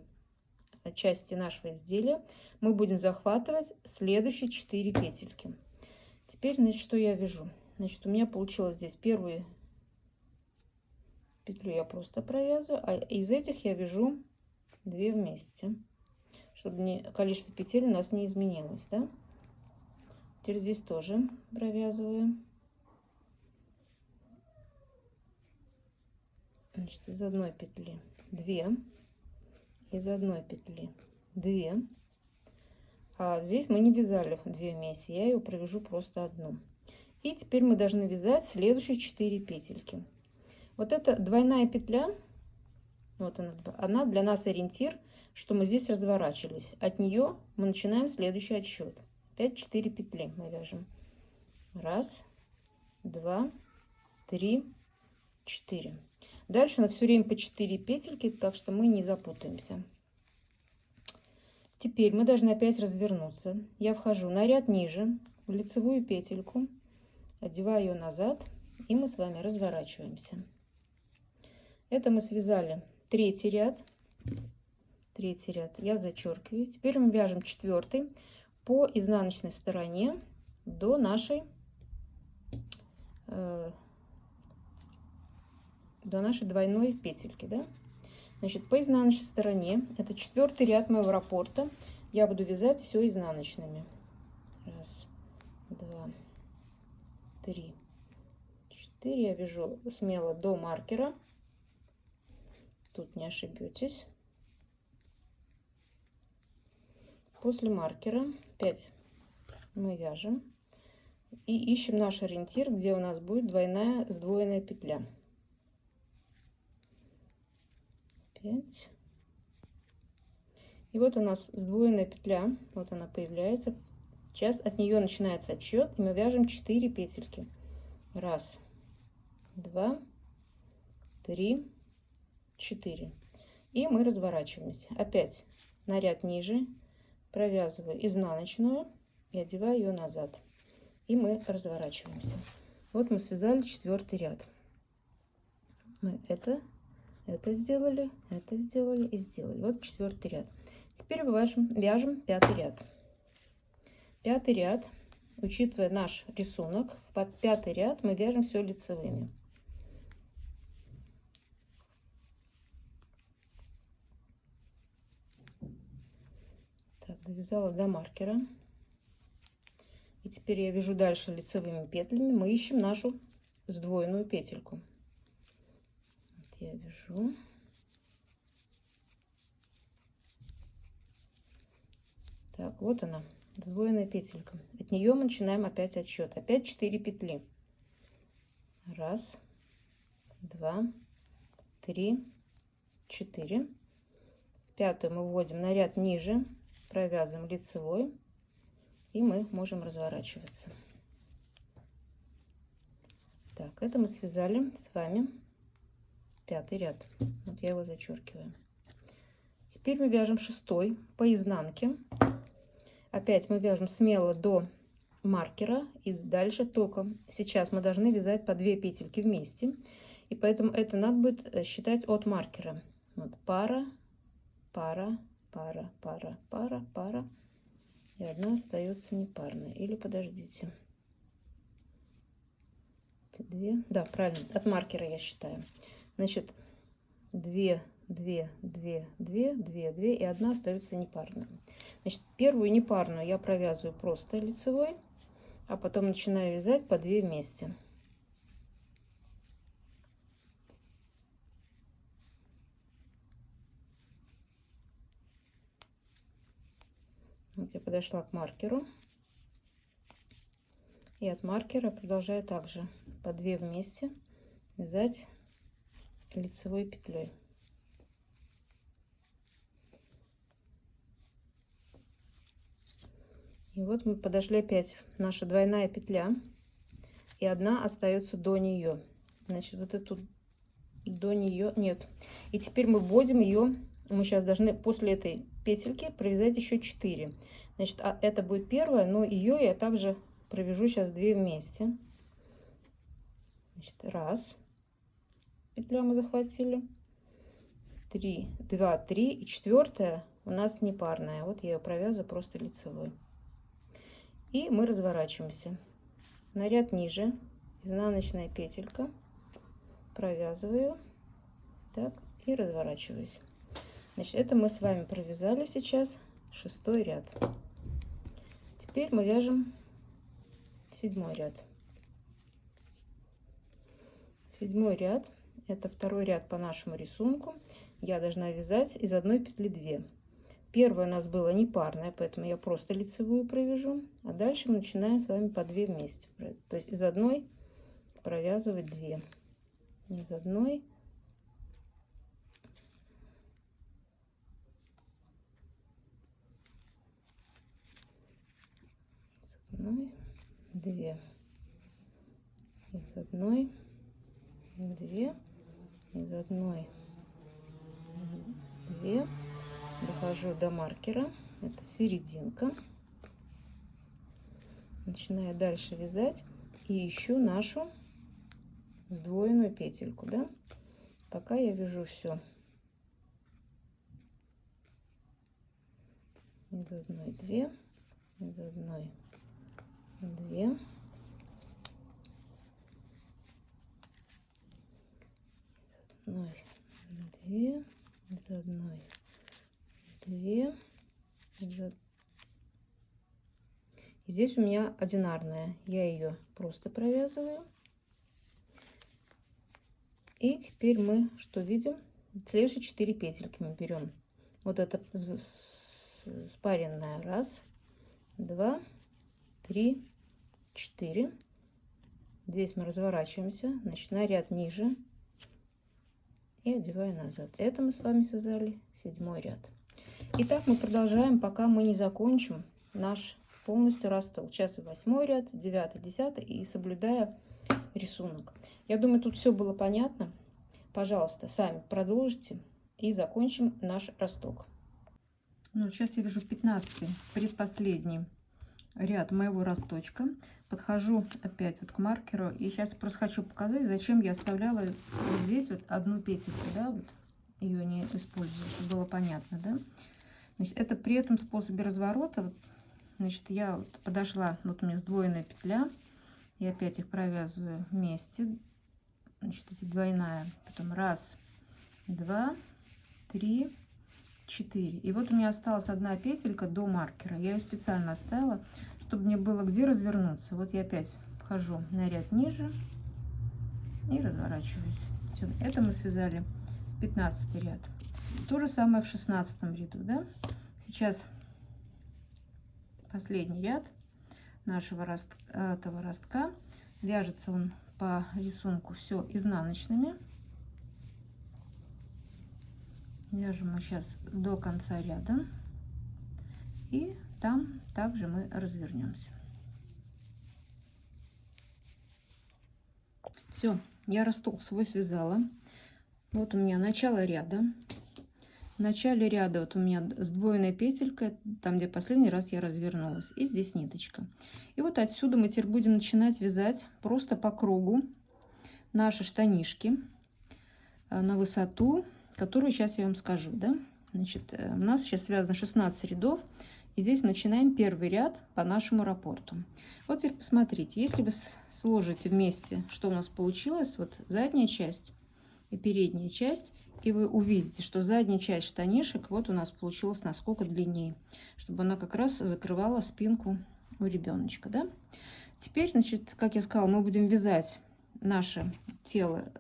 части нашего изделия мы будем захватывать следующие 4 петельки. Теперь, значит, что я вяжу? Значит, у меня получилось здесь первую петлю я просто провязываю, а из этих я вяжу 2 вместе, чтобы количество петель у нас не изменилось, да? Теперь здесь тоже провязываю. Значит, из одной петли 2, из одной петли 2, а здесь мы не вязали 2 вместе, я ее провяжу просто одну. И теперь мы должны вязать следующие 4 петельки. Вот эта двойная петля, вот она для нас ориентир, что мы здесь разворачивались. От нее мы начинаем следующий отсчет. Опять 4 петли мы вяжем. 1, 2, 3, 4. Дальше на все время по 4 петельки, так что мы не запутаемся. Теперь мы должны опять развернуться. Я вхожу на ряд ниже, в лицевую петельку, одеваю ее назад, и мы с вами разворачиваемся. Это мы связали третий ряд. Третий ряд я зачеркиваю. Теперь мы вяжем 4 по изнаночной стороне до нашей двойной петельки, да? Значит, по изнаночной стороне, это 4 ряд моего раппорта, я буду вязать все изнаночными. 1, 2, 3, 4. Я вяжу смело до маркера. Тут не ошибетесь. После маркера 5 мы вяжем и ищем наш ориентир, где у нас будет двойная сдвоенная петля. 5. И вот у нас сдвоенная петля, вот она появляется. Сейчас от нее начинается отсчет, и мы вяжем 4 петельки. 1, 2, 3, 4. И мы разворачиваемся. Опять на ряд ниже провязываю изнаночную и одеваю ее назад. И мы разворачиваемся. Вот мы связали 4 ряд. Мы это сделали и сделали. Вот 4 ряд. Теперь вяжем 5 ряд. 5 ряд, учитывая наш рисунок, под 5 ряд мы вяжем все лицевыми. Так, довязала до маркера. И теперь я вяжу дальше лицевыми петлями. Мы ищем нашу сдвоенную петельку. Вот я вяжу. Так, вот она, сдвоенная петелька. От нее мы начинаем опять отсчет. Опять 4 петли. 1, 2, 3, 4. Пятую мы вводим на ряд ниже, провязываем лицевой, и мы можем разворачиваться. Так, это мы связали с вами 5-й ряд. Вот я его зачеркиваю. Теперь мы вяжем 6-й по изнанке. Опять мы вяжем смело до маркера и дальше током. Сейчас мы должны вязать по 2 петельки вместе, и поэтому это надо будет считать от маркера. Вот пара, пара, пара, пара, пара, пара, и одна остается непарная. Или подождите. 2, да, правильно, от маркера я считаю. Значит, 2, 2, 2, 2, 2, 2 и одна остается непарная. Значит, первую непарную я провязываю просто лицевой, а потом начинаю вязать по 2 вместе. Вот я подошла к маркеру, и от маркера продолжаю также по 2 вместе вязать лицевой петлей. И вот мы подошли опять, наша двойная петля, и одна остается до нее. Значит, вот эту до нее нет. И теперь мы вводим ее, мы сейчас должны после этой петельки провязать еще 4. Значит, это будет первая, но ее я также провяжу сейчас 2 вместе. Значит, раз, петля мы захватили, 3, 2, 3, и 4 у нас непарная. Вот я ее провязываю просто лицевой. И мы разворачиваемся на ряд ниже, изнаночная петелька, провязываю, так, и разворачиваюсь. Значит, это мы с вами провязали сейчас 6-й ряд. Теперь мы вяжем 7-й ряд. 7-й ряд — это 2-й ряд по нашему рисунку. Я должна вязать из одной петли 2. Первая у нас была непарная, поэтому я просто лицевую провяжу, а дальше мы начинаем с вами по 2 вместе. То есть из одной провязывать 2. Из одной две, из одной 2, из одной 2, дохожу до маркера, это серединка, начинаю дальше вязать и ищу нашу сдвоенную петельку, да, пока я вяжу все из одной 2, из одной 2, одной 2, из одной 2, и здесь у меня одинарная, я ее просто провязываю. И теперь мы что видим? Следующие 4 петельки мы берем. Вот это спаренная, 1, 2, 3, 4. Здесь мы разворачиваемся, значит, на ряд ниже и одеваю назад. Это мы с вами связали 7-й ряд. Итак, мы продолжаем, пока мы не закончим наш полностью росток. Сейчас 8-й ряд, 9, 10 и соблюдая рисунок. Я думаю, тут все было понятно. Пожалуйста, сами продолжите и закончим наш росток. Ну, сейчас я вяжу 15-й, предпоследний ряд моего росточка. Подхожу опять вот к маркеру, и сейчас просто хочу показать, зачем я оставляла вот здесь вот одну петельку, да, вот ее не использую, чтобы было понятно, да. Значит, это при этом способе разворота, вот, значит, я вот подошла, вот у меня сдвоенная петля, и опять их провязываю вместе, значит, эти двойная, потом 1, 2, 3, 4, и вот у меня осталась одна петелька до маркера, я ее специально оставила, чтобы мне было где развернуться. Вот я опять вхожу на ряд ниже и разворачиваюсь. Все, это мы связали 15 ряд. То же самое в 16 ряду, да. Сейчас последний ряд нашего этого ростка. Вяжется он по рисунку все изнаночными. Вяжем мы сейчас до конца ряда, и там также мы развернемся. Все, я росток свой связала. Вот у меня начало ряда. В начале ряда вот у меня сдвоенная петелька, там где последний раз я развернулась, и здесь ниточка. И вот отсюда мы теперь будем начинать вязать просто по кругу наши штанишки на высоту, которую сейчас я вам скажу, да. Значит, у нас сейчас связано 16 рядов, и здесь мы начинаем первый ряд по нашему раппорту. Вот теперь посмотрите, если вы сложите вместе, что у нас получилось, вот задняя часть и передняя часть, и вы увидите, что задняя часть штанишек вот у нас получилась насколько длиннее, чтобы она как раз закрывала спинку у ребеночка, да. Теперь, значит, как я сказала, мы будем вязать наше тело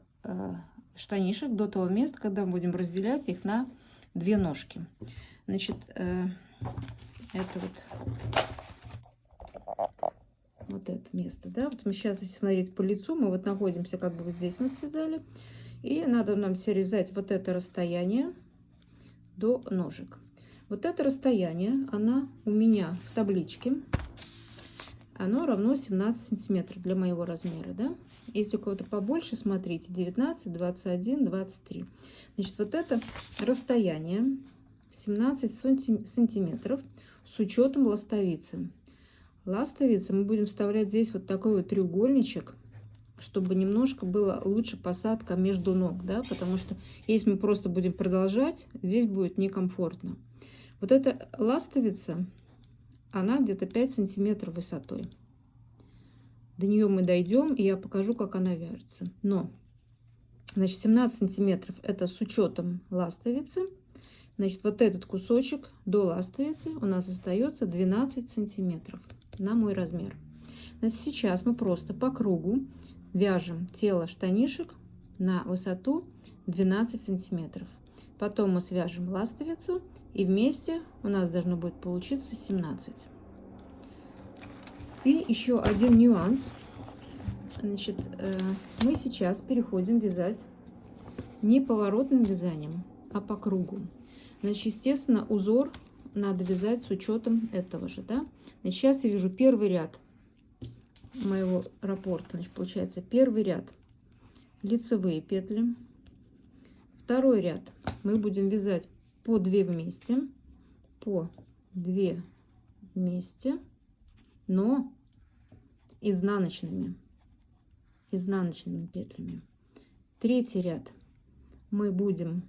штанишек до того места, когда мы будем разделять их на две ножки. Значит, это вот это место, да. Вот мы сейчас, если смотреть по лицу, мы вот находимся как бы вот здесь мы связали. И надо нам теперь вязать вот это расстояние до ножек. Вот это расстояние, она у меня в табличке, оно равно 17 сантиметров для моего размера, да. Если у кого-то побольше, смотрите, 19, 21, 23. Значит, вот это расстояние 17 сантиметров с учетом ластовицы. Ластовицы мы будем вставлять здесь вот такой вот треугольничек, чтобы немножко было лучше посадка между ног, да, потому что если мы просто будем продолжать, здесь будет некомфортно. Вот эта ластовица, она где-то 5 сантиметров высотой. До нее мы дойдем, и я покажу, как она вяжется. Но, значит, 17 сантиметров это с учетом ластовицы. Значит, вот этот кусочек до ластовицы у нас остается 12 сантиметров на мой размер. Значит, сейчас мы просто по кругу вяжем тело штанишек на высоту 12 сантиметров. Потом мы свяжем ластовицу, и вместе у нас должно будет получиться 17. И еще один нюанс. Значит, мы сейчас переходим вязать не поворотным вязанием, а по кругу. Значит, естественно, узор надо вязать с учетом этого же, да. Значит, сейчас я вяжу первый ряд моего раппорта. Значит, получается первый ряд лицевые петли, второй ряд мы будем вязать по 2 вместе, по 2 вместе, но изнаночными петлями. Третий ряд мы будем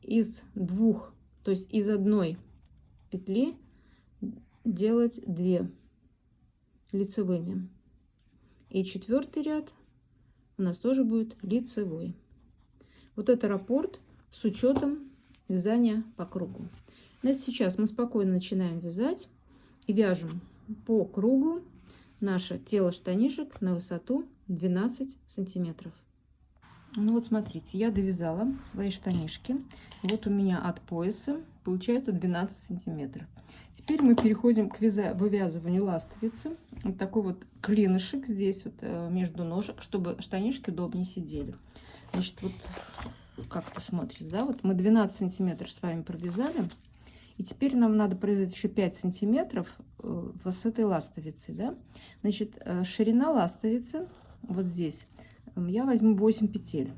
из 2, то есть из одной петли делать 2 лицевыми. И четвертый ряд у нас тоже будет лицевой. Вот это раппорт с учетом вязания по кругу. Значит, сейчас мы спокойно начинаем вязать и вяжем по кругу наше тело штанишек на высоту 12 сантиметров. Ну вот смотрите, я довязала свои штанишки. Вот у меня от пояса получается 12 сантиметров. Теперь мы переходим к вывязыванию ластовицы. Вот такой вот клинышек здесь вот между ножек, чтобы штанишки удобнее сидели. Значит, вот как это смотрится, да? Вот мы 12 сантиметров с вами провязали. И теперь нам надо провязать еще 5 сантиметров вот с этой ластовицей, да? Значит, ширина ластовицы вот здесь я возьму 8 петель.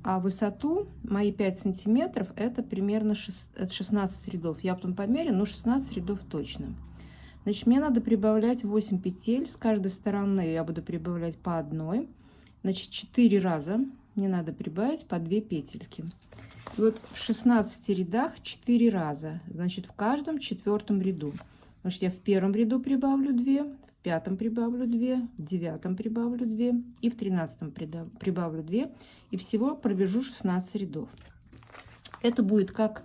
А высоту мои 5 сантиметров это примерно 16 рядов. Я потом померю, но 16 рядов точно. Значит, мне надо прибавлять 8 петель. С каждой стороны я буду прибавлять по одной. Значит, 4 раза мне надо прибавить по 2 петельки. И вот в 16 рядах 4 раза. Значит, в каждом 4-м ряду. Значит, я в 1-м ряду прибавлю 2, в 5-м прибавлю 2, в 9-м прибавлю 2 и в 13-м прибавлю 2. И всего провяжу 16 рядов. Это будет как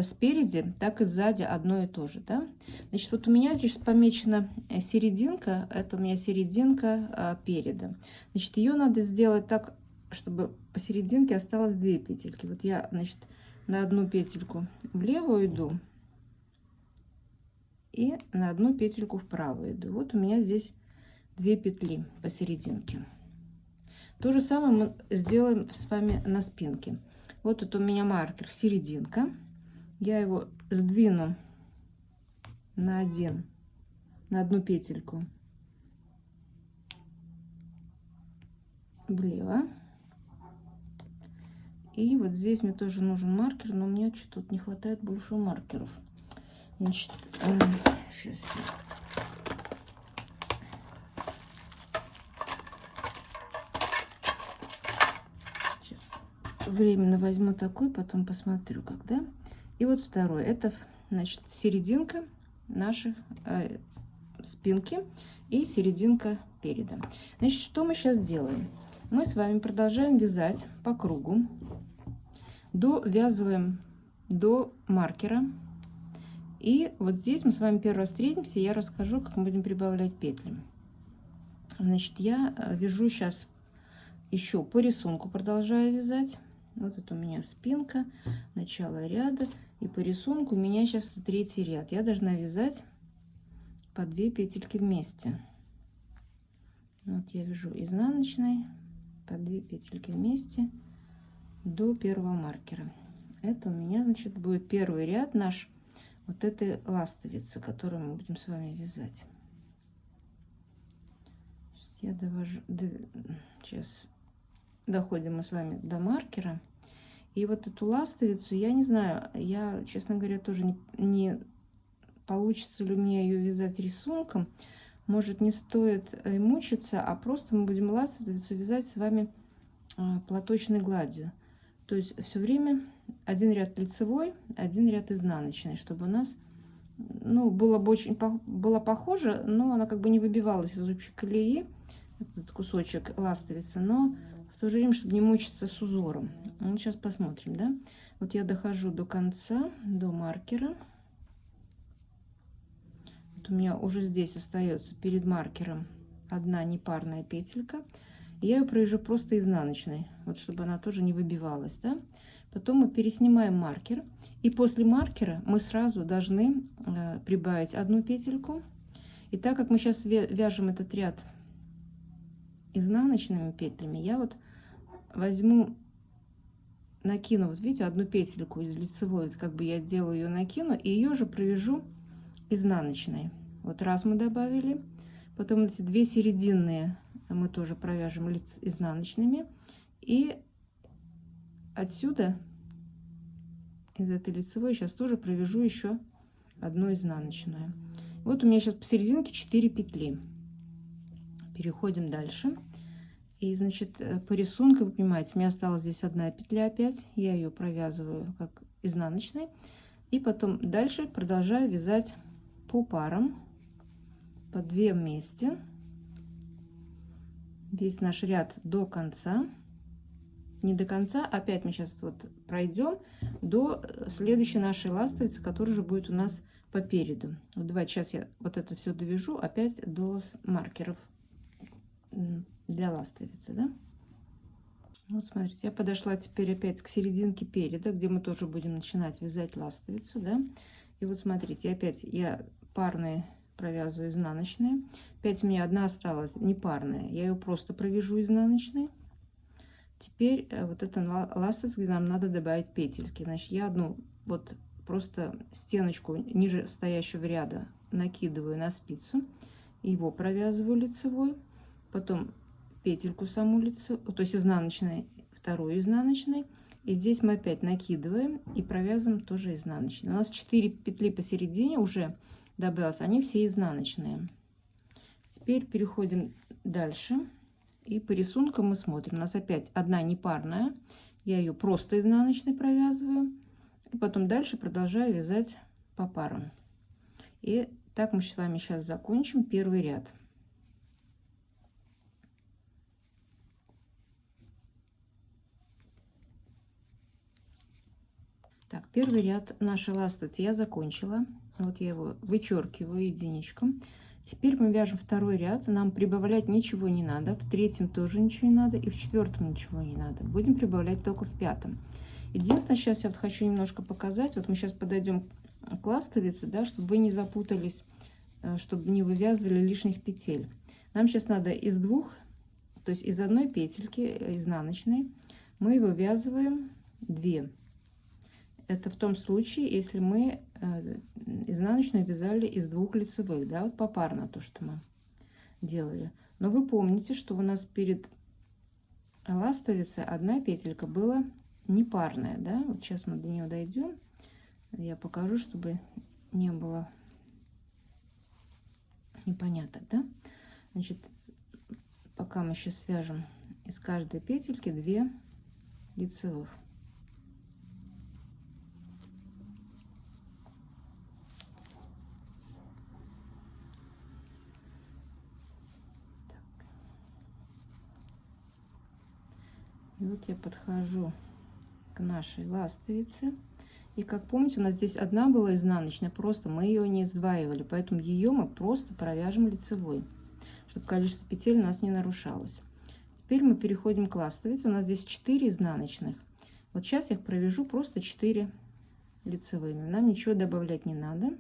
спереди, так и сзади одно и то же, да? Значит, вот у меня здесь помечена серединка, это у меня серединка переда. Значит, ее надо сделать так, чтобы посерединке осталось 2 петельки. Вот я, значит, на одну петельку влево иду и на одну петельку вправо иду. Вот у меня здесь 2 петли посерединке. То же самое мы сделаем с вами на спинке. Вот тут у меня маркер серединка. Я его сдвину на одну петельку влево. И вот здесь мне тоже нужен маркер, но мне что-то тут не хватает больше маркеров. Значит, сейчас. Сейчас временно возьму такой, потом посмотрю, когда. И вот второй. Это, значит, серединка нашей спинки и серединка переда. Значит, что мы сейчас делаем? Мы с вами продолжаем вязать по кругу. Довязываем до маркера. И вот здесь мы с вами первый раз встретимся, и я расскажу, как мы будем прибавлять петли. Значит, я вяжу сейчас еще по рисунку, продолжаю вязать. Вот это у меня спинка, начало ряда. И по рисунку у меня сейчас третий ряд. Я должна вязать по 2 петельки вместе. Вот я вяжу изнаночной по 2 петельки вместе до первого маркера. Это у меня, значит, будет первый ряд наш вот этой ластовицы, которую мы будем с вами вязать. Сейчас я довожу, сейчас доходим мы с вами до маркера. И вот эту ластовицу, я не знаю, я, честно говоря, тоже не получится ли у меня ее вязать рисунком. Может, не стоит мучиться, а просто мы будем ластовицу вязать с вами платочной гладью. То есть все время один ряд лицевой, один ряд изнаночный, чтобы у нас, ну, было бы очень было похоже, но она как бы не выбивалась из общей колеи, этот кусочек ластовицы, но в то же время, чтобы не мучиться с узором. Ну, сейчас посмотрим, да? Вот я дохожу до конца, до маркера. Вот у меня уже здесь остается перед маркером одна непарная петелька. Я ее провяжу просто изнаночной, вот чтобы она тоже не выбивалась, да? Потом мы переснимаем маркер, и после маркера мы сразу должны прибавить одну петельку. И так как мы сейчас вяжем этот ряд изнаночными петлями, я вот возьму, накину, вот видите, одну петельку из лицевой, вот как бы я делаю ее, накину, и ее же провяжу изнаночной. Вот раз мы добавили, потом эти 2 серединные мы тоже провяжем изнаночными, и отсюда из этой лицевой сейчас тоже провяжу еще одну изнаночную. Вот у меня сейчас посерединке 4 петли. Переходим дальше. И, значит, по рисунку, вы понимаете, у меня осталась здесь одна петля опять. Я ее провязываю как изнаночной. И потом дальше продолжаю вязать по парам, по 2 вместе. Весь наш ряд до конца. Не до конца, опять мы сейчас вот пройдем до следующей нашей ластовицы, которая же будет у нас по переду. Вот давайте сейчас я вот это все довяжу опять до маркеров для ластовицы, да? Вот смотрите, я подошла теперь опять к серединке переда, где мы тоже будем начинать вязать ластовицу, да? И вот смотрите, опять я парные провязываю изнаночные. Опять у меня одна осталась непарная, я ее просто провяжу изнаночной. Теперь вот эта ластовица, где нам надо добавить петельки. Значит, я одну вот просто стеночку ниже стоящего ряда накидываю на спицу, его провязываю лицевой, потом петельку саму лицевую, то есть изнаночной, вторую изнаночной, и здесь мы опять накидываем и провязываем тоже изнаночной. У нас 4 петли посередине уже добавилось, они все изнаночные. Теперь переходим дальше. И по рисунку мы смотрим. У нас опять одна непарная. Я ее просто изнаночной провязываю. И потом дальше продолжаю вязать по парам. И так мы с вами сейчас закончим первый ряд. Так, первый ряд нашей ластовицы я закончила. Вот я его вычеркиваю единичком. Теперь мы вяжем второй ряд. Нам прибавлять ничего не надо. В третьем тоже ничего не надо. И в четвертом ничего не надо. Будем прибавлять только в пятом. Единственное, сейчас я вот хочу немножко показать. Вот мы сейчас подойдем к ластовице, да, чтобы вы не запутались, чтобы не вывязывали лишних петель. Нам сейчас надо из двух, то есть из одной петельки изнаночной, мы вывязываем 2. Это в том случае, если мы изнаночную вязали из 2 лицевых, да, вот попарно то, что мы делали. Но вы помните, что у нас перед ластовица, одна петелька была непарная, да, вот сейчас мы до нее дойдем, я покажу, чтобы не было непоняток, да. Значит, пока мы еще свяжем из каждой петельки 2 лицевых. И вот я подхожу к нашей ластовице. И как помните, у нас здесь одна была изнаночная, просто мы ее не сдваивали, поэтому ее мы просто провяжем лицевой, чтобы количество петель у нас не нарушалось. Теперь мы переходим к ластовице. У нас здесь 4 изнаночных. Вот сейчас я их провяжу просто 4 лицевыми. Нам ничего добавлять не надо.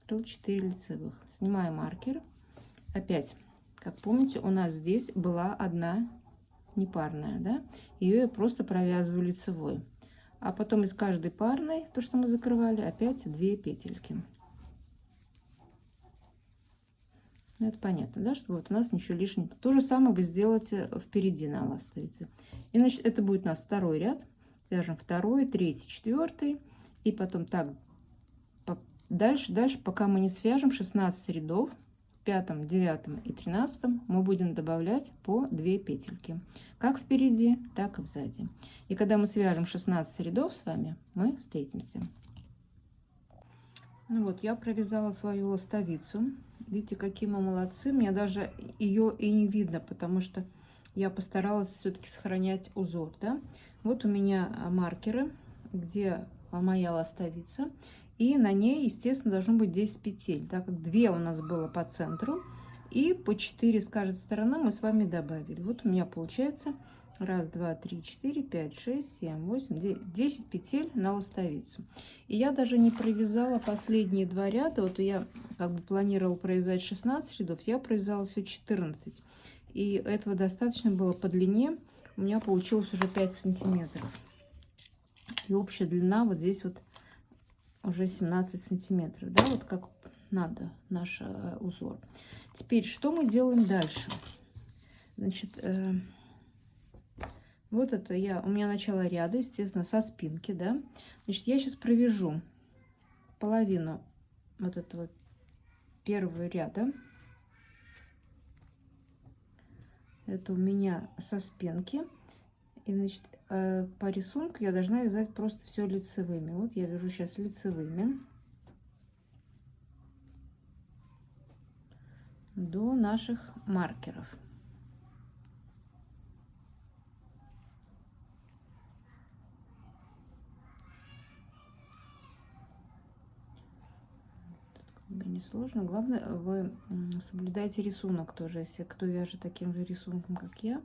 4 лицевых. Снимаем маркер. Опять, как помните, у нас здесь была одна непарная, да? Ее я просто провязываю лицевой. А потом из каждой парной, то, что мы закрывали, опять 2 петельки. Ну, это понятно, да, что вот у нас ничего лишнего. То же самое вы сделаете впереди на ластовице. И, значит, это будет у нас второй ряд. Вяжем 2, 3, 4. И потом так дальше, пока мы не свяжем 16 рядов. В 5, 9 и 13 мы будем добавлять по 2 петельки. Как впереди, так и сзади. И когда мы свяжем 16 рядов с вами, мы встретимся. Ну вот, я провязала свою ластовицу. Видите, какие мы молодцы. Мне даже ее и не видно, потому что я постаралась все-таки сохранять узор, да? Вот у меня маркеры, где моя ластовица. И на ней, естественно, должно быть 10 петель, так как 2 у нас было по центру. И по 4 с каждой стороны мы с вами добавили. Вот у меня получается 1, 2, 3, 4, 5, 6, 7, 8, 9, 10 петель на ластовицу. И я даже не провязала последние 2 ряда. Вот я как бы планировала провязать 16 рядов, я провязала все 14. И этого достаточно было по длине. У меня получилось уже 5 сантиметров. И общая длина вот здесь вот уже 17 сантиметров, да, вот как надо наш узор. Теперь что мы делаем дальше? Значит, вот это у меня начало ряда, естественно, со спинки, да. Значит, я сейчас провяжу половину вот этого первого ряда. Это у меня со спинки. И, значит, по рисунку я должна вязать просто все лицевыми. Вот я вяжу сейчас лицевыми до наших маркеров. Несложно. Главное, вы соблюдайте рисунок тоже. Если кто вяжет таким же рисунком, как я,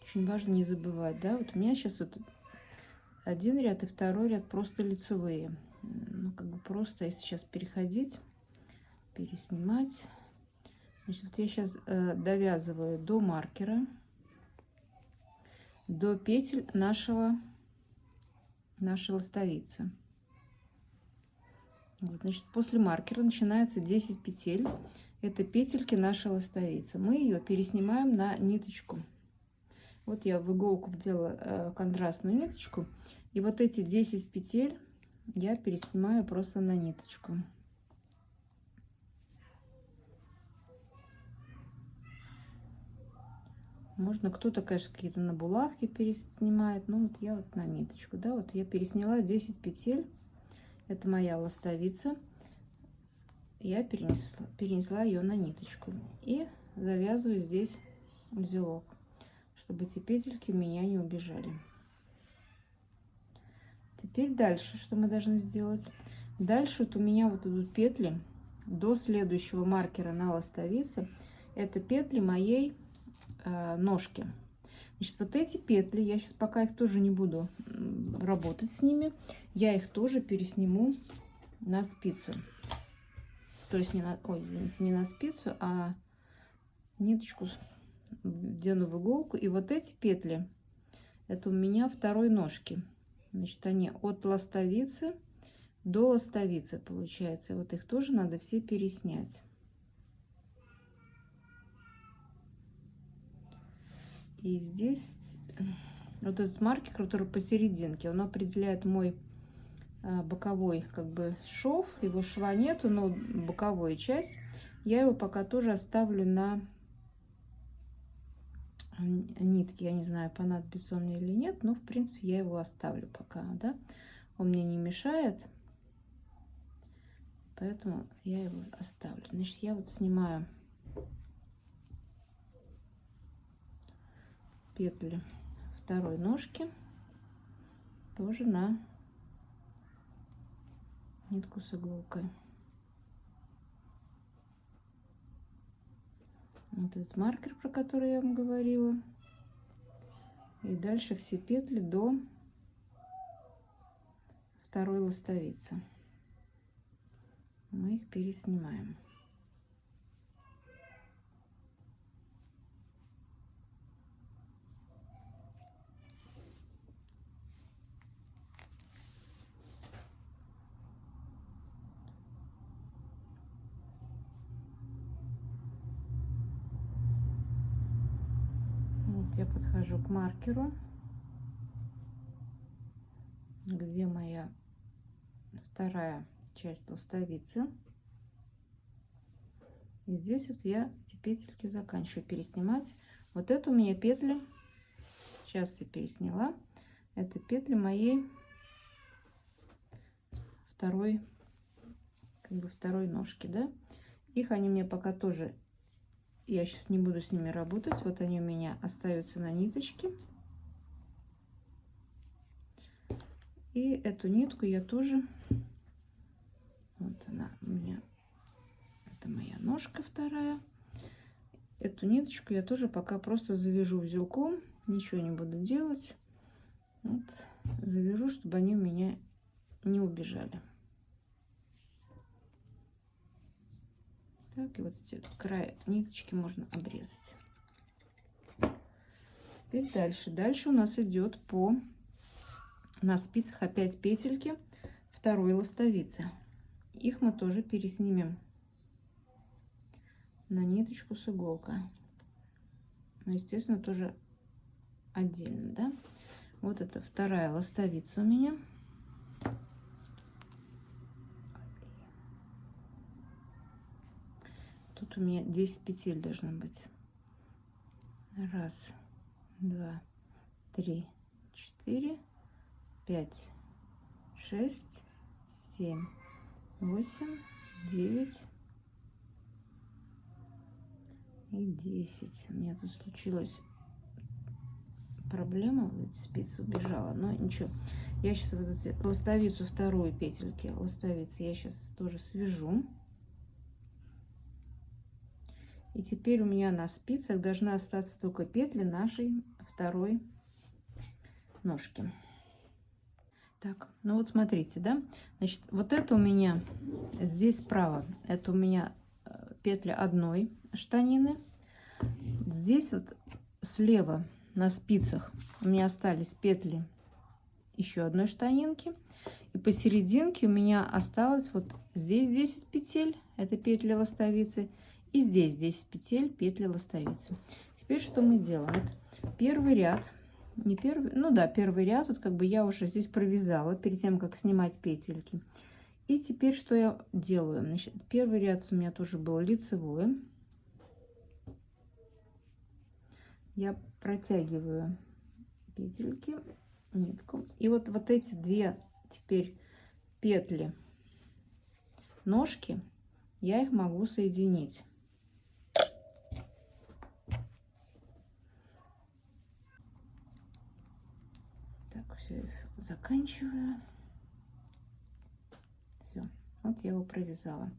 очень важно не забывать, да. Вот у меня сейчас вот один ряд и второй ряд просто лицевые. Ну, как бы просто, если сейчас переходить, переснимать. Значит, вот я сейчас довязываю до маркера, до петель нашей ластовицы. Вот, значит, после маркера начинается 10 петель. Это петельки нашей ластовицы. Мы ее переснимаем на ниточку. Вот я в иголку вдела контрастную ниточку. И вот эти 10 петель я переснимаю просто на ниточку. Можно кто-то, конечно, какие-то на булавки переснимает. Но вот я вот на ниточку. Да, вот я пересняла 10 петель. Это моя ластовица. Я перенесла ее на ниточку. И завязываю здесь узелок, чтобы эти петельки у меня не убежали. Теперь дальше, что мы должны сделать? Дальше вот у меня вот идут петли до следующего маркера на ластовице. Это петли моей ножки. Значит, вот эти петли, я сейчас пока их тоже не буду работать с ними, я их тоже пересниму на спицу. То есть извините, не на спицу, а ниточку вдену в иголку. И вот эти петли, это у меня второй ножки. Значит, они от ластовицы до ластовицы получается. Вот их тоже надо все переснять. И здесь вот этот маркер, который посерединке, он определяет мой боковой как бы шов. Его шва нету, но боковую часть. Я его пока тоже оставлю на нитке. Я не знаю, понадобится он мне или нет, но в принципе я его оставлю пока, да. Он мне не мешает, поэтому я его оставлю. Значит, я вот снимаю петли второй ножки тоже на нитку с иголкой. Вот этот маркер, про который я вам говорила. И дальше все петли до второй ластовицы. Мы их переснимаем. Вот я подхожу к маркеру, где моя вторая часть ластовицы. И здесь вот я эти петельки заканчиваю переснимать. Вот это у меня петли, сейчас я пересняла, это петли моей второй, как бы второй ножки, да. Их они мне пока тоже, я сейчас не буду с ними работать, вот они у меня остаются на ниточке. И эту нитку я тоже, вот она у меня, это моя ножка вторая. Эту ниточку я тоже пока просто завяжу узелком, ничего не буду делать. Вот, завяжу, чтобы они у меня не убежали. Так, и вот эти края ниточки можно обрезать. Теперь дальше. Дальше у нас идет на спицах опять петельки второй ластовицы. Их мы тоже переснимем на ниточку с иголкой. Но, естественно, тоже отдельно, да. Вот это вторая ластовица у меня. Тут у меня 10 петель должно быть. Раз, два, три, 4, 5, 6, 7, 8, 9 и 10. У меня тут случилась проблема, вот спица убежала, но ничего. Я сейчас вот эти ластовицу, вторую петельки ластовицы я сейчас тоже свяжу. И теперь у меня на спицах должны остаться только петли нашей второй ножки. Так, ну вот смотрите, да, значит, вот это у меня здесь справа, это у меня петля одной штанины. Здесь вот слева на спицах у меня остались петли еще одной штанинки. И посерединке у меня осталось вот здесь 10 петель, это петли ластовицы. И здесь 10 петель, петли ластовицы. Теперь что мы делаем? Вот первый ряд, не первый, ну да, первый ряд, вот как бы я уже здесь провязала перед тем, как снимать петельки. И теперь что я делаю? Значит, первый ряд у меня тоже был лицевой. Я протягиваю петельки, нитку. И вот эти две теперь петли ножки, я их могу соединить. Так, все, заканчиваю. Все, вот я его провязала.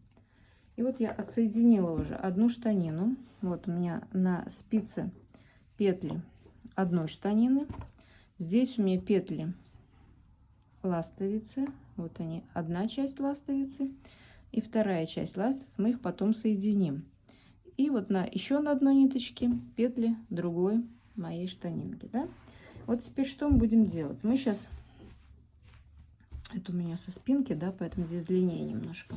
И вот я отсоединила уже одну штанину. Вот у меня на спице петли одной штанины. Здесь у меня петли ластовицы. Вот они, одна часть ластовицы и вторая часть ластовицы. Мы их потом соединим. И вот еще на одной ниточке петли другой моей штанинки, да? Вот теперь что мы будем делать? Мы сейчас, это у меня со спинки, да, поэтому здесь длиннее немножко.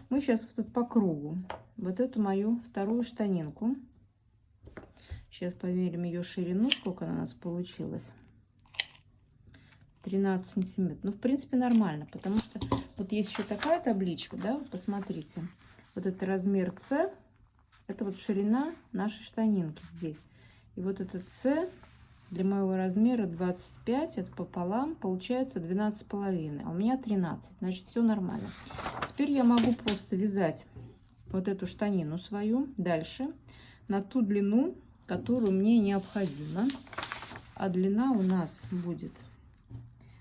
Мы сейчас вот по кругу вот эту мою вторую штанинку Сейчас померим ее ширину, сколько она у нас получилась. 13 сантиметров. Ну, в принципе, нормально, потому что вот есть еще такая табличка, да, посмотрите. Вот это размер С, это вот ширина нашей штанинки здесь. И вот этот С для моего размера 25, это пополам, получается 12,5, а у меня 13, значит, все нормально. Теперь я могу просто вязать вот эту штанину свою дальше на ту длину, которую мне необходимо. А длина у нас будет,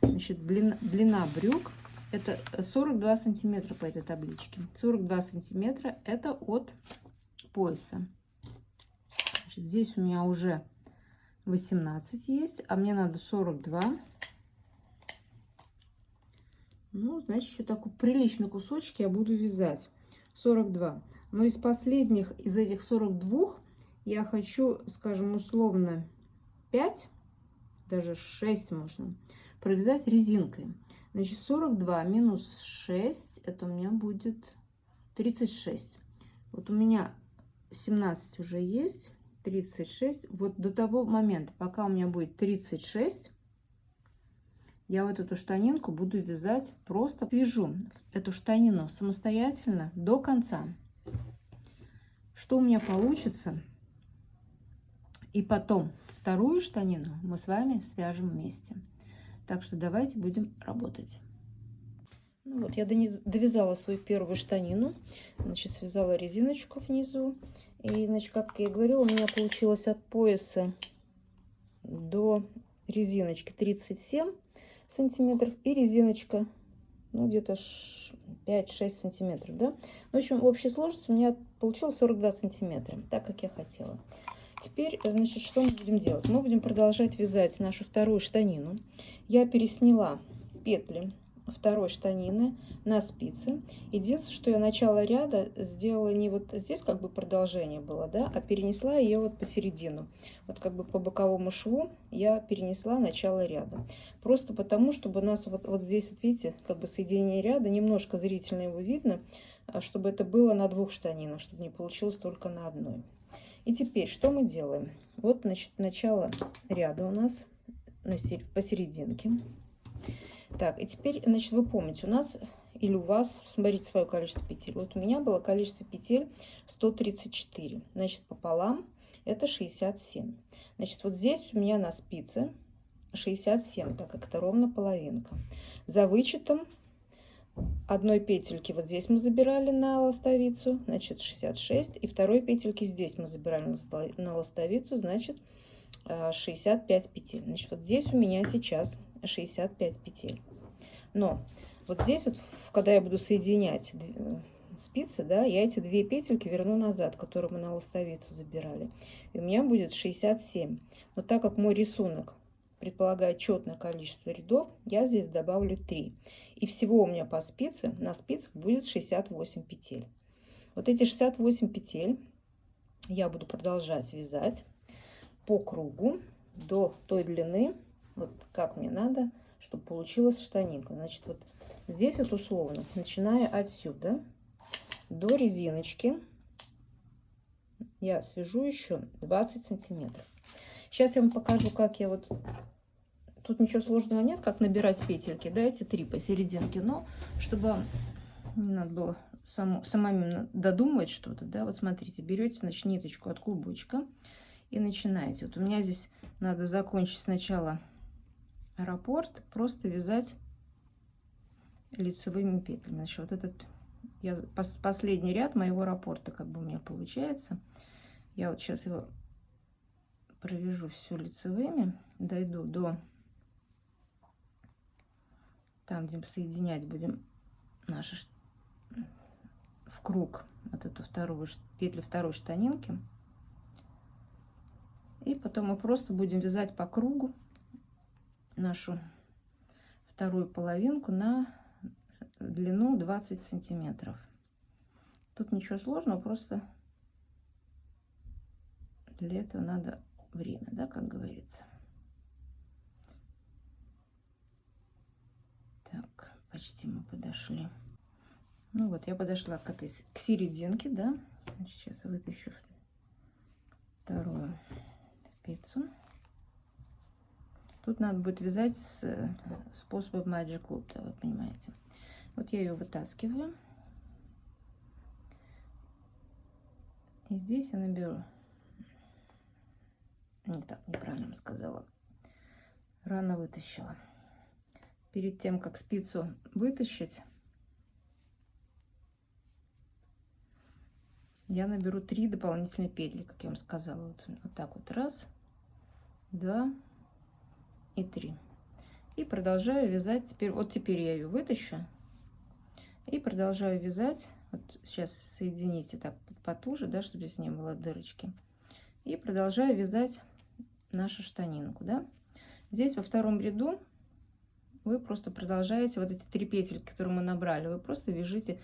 значит, длина брюк это 42 сантиметра по этой табличке. 42 сантиметра это от пояса. Значит, здесь у меня уже 18 есть, а мне надо 42. Ну, значит, еще такой приличный кусочек я буду вязать. 42. Но из последних, из этих 42, я хочу, скажем, условно 5, даже 6 можно, провязать резинкой. Значит, 42 минус 6, это у меня будет 36. Вот у меня 17 уже есть. 36. Вот до того момента, пока у меня будет 36, я вот эту штанинку буду вязать, просто вяжу эту штанину самостоятельно до конца. Что у меня получится? И потом вторую штанину мы с вами свяжем вместе. Так что давайте будем работать. Ну вот, я довязала свою первую штанину, значит, связала резиночку внизу. И, значит, как я говорила, у меня получилось от пояса до резиночки 37 сантиметров. И резиночка, ну, где-то 5-6 сантиметров, да. В общем, в общей сложности у меня получилось 42 сантиметра, так как я хотела. Теперь, значит, что мы будем делать? Мы будем продолжать вязать нашу вторую штанину. Я пересняла петли второй штанины на спицы. Единственное, что я начало ряда сделала не вот здесь, как бы продолжение было, да, а перенесла ее вот посередину. Вот как бы по боковому шву я перенесла начало ряда. Просто потому, чтобы у нас вот здесь, вот видите, как бы соединение ряда, немножко зрительно его видно, чтобы это было на двух штанинах, чтобы не получилось только на одной. И теперь что мы делаем? Вот, значит, начало ряда у нас посерединке. Так, и теперь, значит, вы помните, у нас или у вас, смотрите свое количество петель. Вот у меня было количество петель 134. Значит, пополам это 67. Значит, вот здесь у меня на спице 67, так как это ровно половинка. За вычетом одной петельки вот здесь мы забирали на ластовицу, значит 66, и второй петельки здесь мы забирали на ластовицу, значит 65 петель. Значит, вот здесь у меня сейчас 65 петель. Но вот здесь вот, когда я буду соединять спицы, да, я эти две петельки верну назад, которые мы на ластовицу забирали, и у меня будет 67. Но так как мой рисунок предполагает четное количество рядов, я здесь добавлю 3. И всего у меня по спице, на спицах будет 68 петель. Вот эти 68 петель я буду продолжать вязать по кругу до той длины, вот как мне надо, чтобы получилась штанинка. Значит, вот здесь вот условно, начиная отсюда до резиночки, я свяжу еще 20 сантиметров. Сейчас я вам покажу, как я вот... Тут ничего сложного нет, как набирать петельки, да, эти 3 посерединке, но чтобы не надо было самому додумывать что-то, да, вот смотрите, берете, значит, ниточку от клубочка и начинаете. Вот у меня здесь надо закончить сначала раппорт, просто вязать лицевыми петлями. Значит, вот этот последний ряд моего раппорта, как бы у меня получается. Я вот сейчас его провяжу все лицевыми, дойду до там, где соединять будем наши в круг вот эту вторую петлю второй штанинки. И потом мы просто будем вязать по кругу нашу вторую половинку на длину 20 сантиметров. Тут ничего сложного, просто для этого надо время, да, как говорится. Так, почти мы подошли. Ну вот, я подошла к серединке, да. Сейчас вытащу вторую спицу. Тут надо будет вязать с способом Magic Loop, да, вы понимаете. Вот я ее вытаскиваю. И здесь я наберу. Не так, неправильно сказала. Рано вытащила. Перед тем, как спицу вытащить, я наберу 3 дополнительные петли, как я вам сказала. Вот так вот. 1, 2 и 3. И продолжаю вязать. Теперь я ее вытащу. И продолжаю вязать. Вот сейчас соедините так потуже, да, чтобы здесь не было дырочки. И продолжаю вязать нашу штанинку, да. Здесь во втором ряду вы просто продолжаете вот эти 3 петельки, которые мы набрали, вы просто вяжите.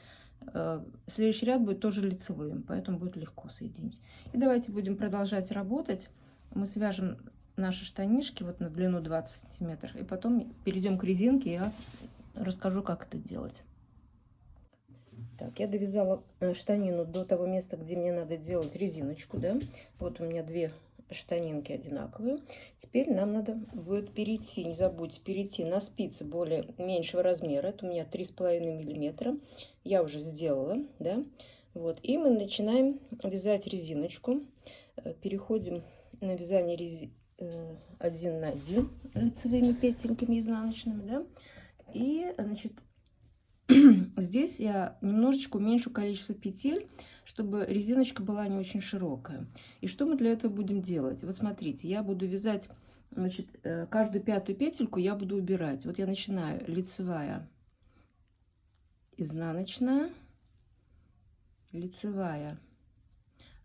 Следующий ряд будет тоже лицевым, поэтому будет легко соединить. И давайте будем продолжать работать. Мы свяжем наши штанишки вот на длину 20 сантиметров, и потом перейдем к резинке, и я расскажу, как это делать. Так, я довязала штанину до того места, где мне надо делать резиночку, да. Вот у меня 2 штанинки одинаковые. Теперь нам надо будет перейти, не забудьте, перейти на спицы меньшего размера. Это у меня 3,5 миллиметра. Я уже сделала, да. Вот, и мы начинаем вязать резиночку. Переходим на вязание 1 на 1 лицевыми петельками изнаночными, да. И, значит, здесь я немножечко уменьшу количество петель, чтобы резиночка была не очень широкая. И что мы для этого будем делать? Вот смотрите, я буду вязать, значит, каждую 5-ю петельку я буду убирать. Вот я начинаю лицевая, изнаночная, лицевая,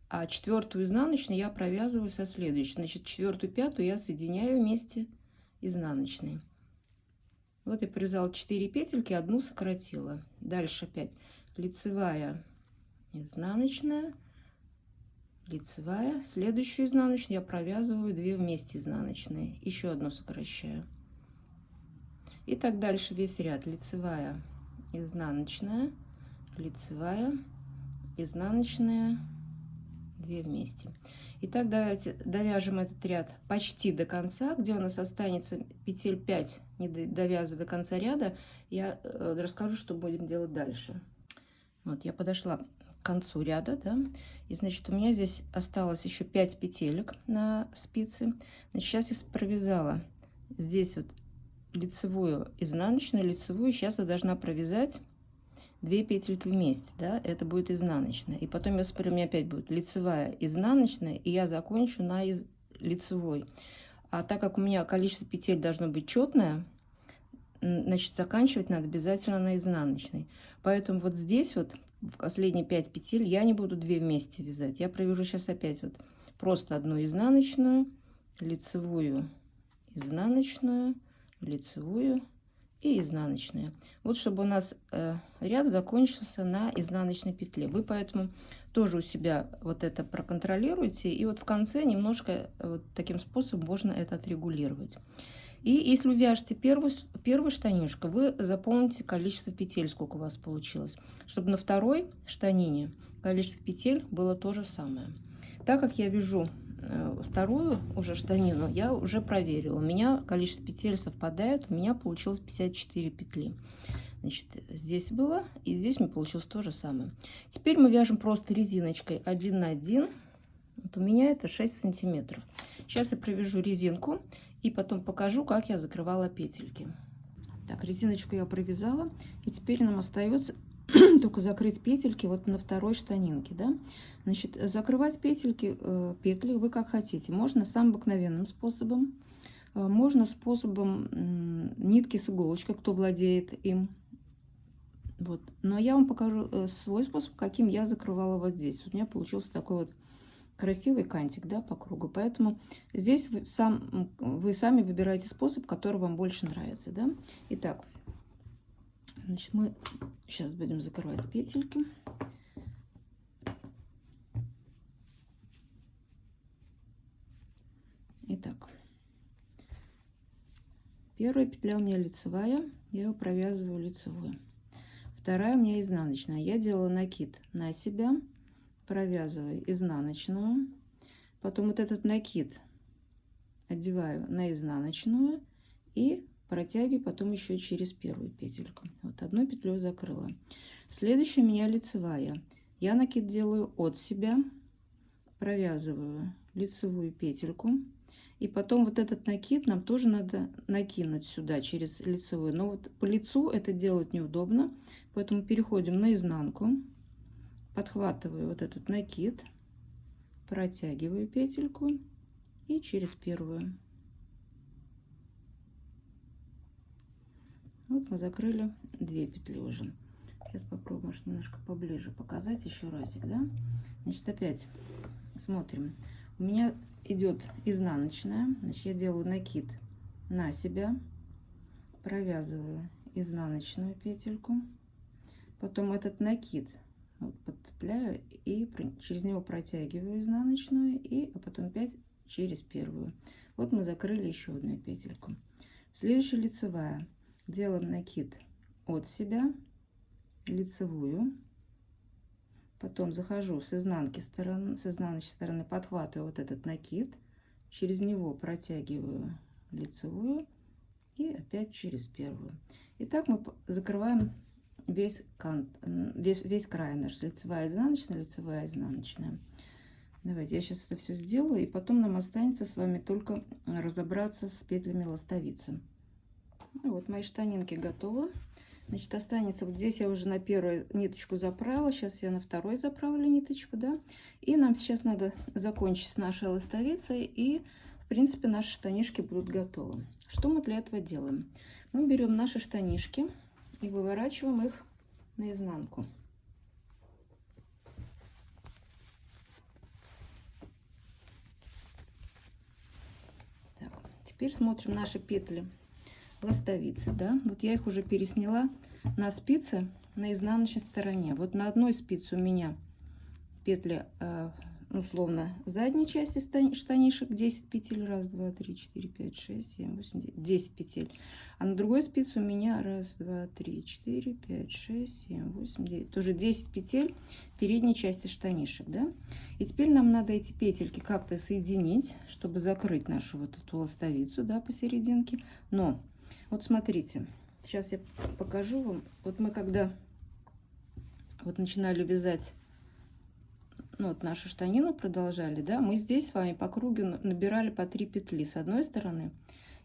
а 4-ю изнаночную я провязываю со следующей. Значит, 4-ю, 5-ю я соединяю вместе изнаночной. Вот я провязала 4 петельки, 1 сократила. Дальше опять лицевая, изнаночная, лицевая. Следующую изнаночную я провязываю 2 вместе изнаночные. Еще 1 сокращаю. И так дальше весь ряд. Лицевая, изнаночная, лицевая, изнаночная, 2 вместе. Итак, давайте довяжем этот ряд почти до конца, где у нас останется петель 5, не довязывая до конца ряда. Я расскажу, что будем делать дальше. Вот я подошла к концу ряда, да, и значит у меня здесь осталось еще 5 петелек на спице. Значит, сейчас я провязала здесь вот лицевую, изнаночную, лицевую. Сейчас я должна провязать 2 петельки вместе, да, это будет изнаночная. И потом я смотрю, у меня опять будет лицевая, изнаночная, и я закончу на лицевой. А так как у меня количество петель должно быть четное, значит, заканчивать надо обязательно на изнаночной. Поэтому вот здесь вот в последние 5 петель я не буду 2 вместе вязать. Я провяжу сейчас опять вот просто 1 изнаночную, лицевую, изнаночную, лицевую и изнаночная. Вот чтобы у нас ряд закончился на изнаночной петле. Вы поэтому тоже у себя вот это проконтролируйте, и вот в конце немножко вот таким способом можно это отрегулировать. И если вы вяжете первую штанишку, вы заполните количество петель, сколько у вас получилось, чтобы на второй штанине количество петель было то же самое. Так как я вяжу вторую уже штанину, я уже проверила, у меня количество петель совпадает, у меня получилось 54 петли. Значит, здесь было, и здесь мне получилось то же самое. Теперь мы вяжем просто резиночкой 1 на 1. Вот у меня это 6 сантиметров. Сейчас я провяжу резинку и потом покажу, как я закрывала петельки. Так, резиночку я провязала, и теперь нам остается только закрыть петельки вот на второй штанинке, да. Значит, закрывать петли вы как хотите. Можно самым обыкновенным способом, можно способом нитки с иголочкой, кто владеет им. Вот. Но я вам покажу свой способ, каким я закрывала вот здесь. Вот у меня получился такой вот красивый кантик, да, по кругу. Поэтому здесь вы сами выбираете способ, который вам больше нравится, да. Итак, значит, мы сейчас будем закрывать петельки. Итак, первая петля у меня лицевая, я ее провязываю лицевую. Вторая у меня изнаночная. Я делала накид на себя, провязываю изнаночную. Потом вот этот накид одеваю на изнаночную и протягиваю потом еще через первую петельку. Вот одну петлю закрыла. Следующая у меня лицевая. Я накид делаю от себя, провязываю лицевую петельку, и потом вот этот накид нам тоже надо накинуть сюда через лицевую. Но вот по лицу это делать неудобно, поэтому переходим на изнанку, подхватываю вот этот накид, протягиваю петельку и через первую. Вот мы закрыли 2 петли уже. Сейчас попробуем, может, немножко поближе показать еще разик, да? Значит, опять смотрим. У меня идет изнаночная. Значит, я делаю накид на себя, провязываю изнаночную петельку, потом этот накид вот подцепляю и через него протягиваю изнаночную, и потом опять через первую. Вот мы закрыли еще одну петельку. Следующая лицевая. Делаем накид от себя, лицевую, потом захожу с изнаночной стороны, подхватываю вот этот накид, через него протягиваю лицевую и опять через первую. И так мы закрываем весь край наш: лицевая, изнаночная, лицевая, изнаночная. Давайте я сейчас это все сделаю, и потом нам останется с вами только разобраться с петлями ластовицы. Ну, вот мои штанинки готовы. Значит, останется вот здесь я уже на первую ниточку заправила, сейчас я на второй заправлю ниточку, да. И нам сейчас надо закончить с нашей ластовицей, и в принципе наши штанишки будут готовы. Что мы для этого делаем? Мы берем наши штанишки и выворачиваем их наизнанку. Так, теперь смотрим наши петли ластовицы, да. Вот я их уже пересняла на спицы на изнаночной стороне. Вот на одной спице у меня петли условно задней части штанишек 10 петель, 1, 2, 3, 4, 5, 6, 7, 8, 9, 10 петель, а на другой спице у меня 1, 2, 3, 4, 5, 6, 7, 8, 9, тоже 10 петель передней части штанишек, да. И теперь нам надо эти петельки как-то соединить, чтобы закрыть нашу вот эту ластовицу, да, посерединке. Но вот смотрите, сейчас я покажу вам. Вот мы когда вот начинали вязать, ну, вот нашу штанину продолжали, да, мы здесь с вами по кругу набирали по 3 петли с одной стороны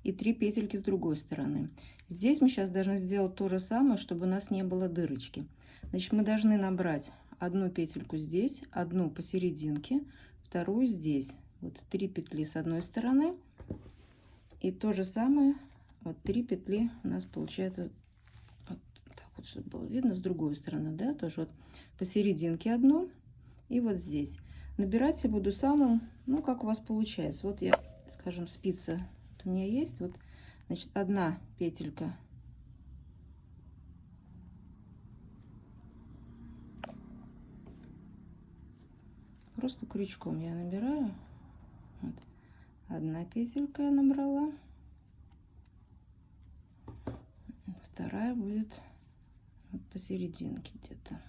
и 3 петельки с другой стороны. Здесь мы сейчас должны сделать то же самое, чтобы у нас не было дырочки. Значит, мы должны набрать одну петельку здесь, одну посерединке, вторую здесь. Вот 3 петли с одной стороны, и то же самое, вот 3 петли у нас получается, вот так вот, чтобы было видно, с другой стороны, да, тоже вот посерединке одну. И вот здесь набирать я буду самым, ну, как у вас получается. Вот я, скажем, спица вот у меня есть, вот, значит, одна петелька, просто крючком я набираю. Вот. Одна петелька я набрала, вторая будет вот посерединке где-то.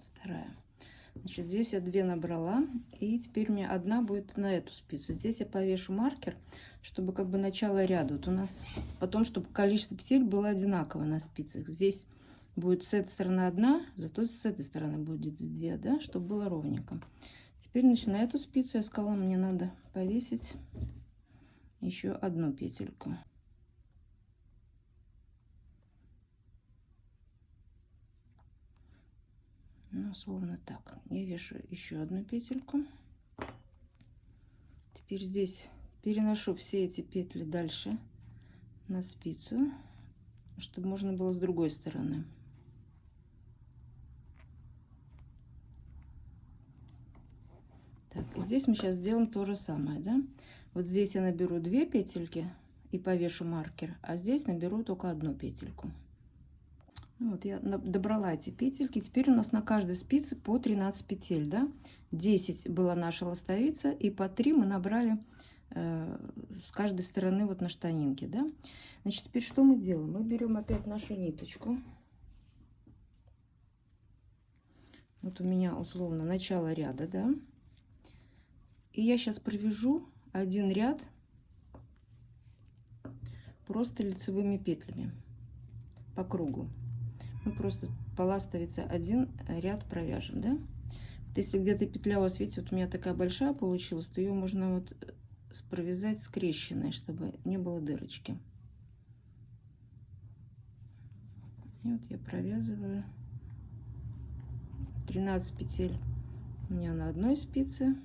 Вторая. Значит, здесь я 2 набрала, и теперь у меня одна будет на эту спицу. Здесь я повешу маркер, чтобы как бы начало ряда. Вот у нас потом, чтобы количество петель было одинаково на спицах. Здесь будет с этой стороны 1, зато с этой стороны будет 2, да, чтобы было ровненько. Теперь, значит, на эту спицу я сказала, мне надо повесить еще одну петельку. Ну, словно так. Я вешаю еще одну петельку. Теперь здесь переношу все эти петли дальше на спицу, чтобы можно было с другой стороны. Так, и здесь мы сейчас сделаем то же самое, да. Вот здесь я наберу 2 петельки и повешу маркер, а здесь наберу только одну петельку. Вот я добрала эти петельки. Теперь у нас на каждой спице по 13 петель, да. 10 была наша ластовица, и по 3 мы набрали с каждой стороны вот на штанинке, да. Значит, теперь что мы делаем? Мы берем опять нашу ниточку. Вот у меня условно начало ряда, да. И я сейчас провяжу один ряд просто лицевыми петлями по кругу. Мы просто по ластовице один ряд провяжем, да. Вот если где-то петля у вас, видите, вот у меня такая большая получилась, то ее можно вот провязать скрещенной, чтобы не было дырочки. И вот я провязываю 13 петель у меня на одной спице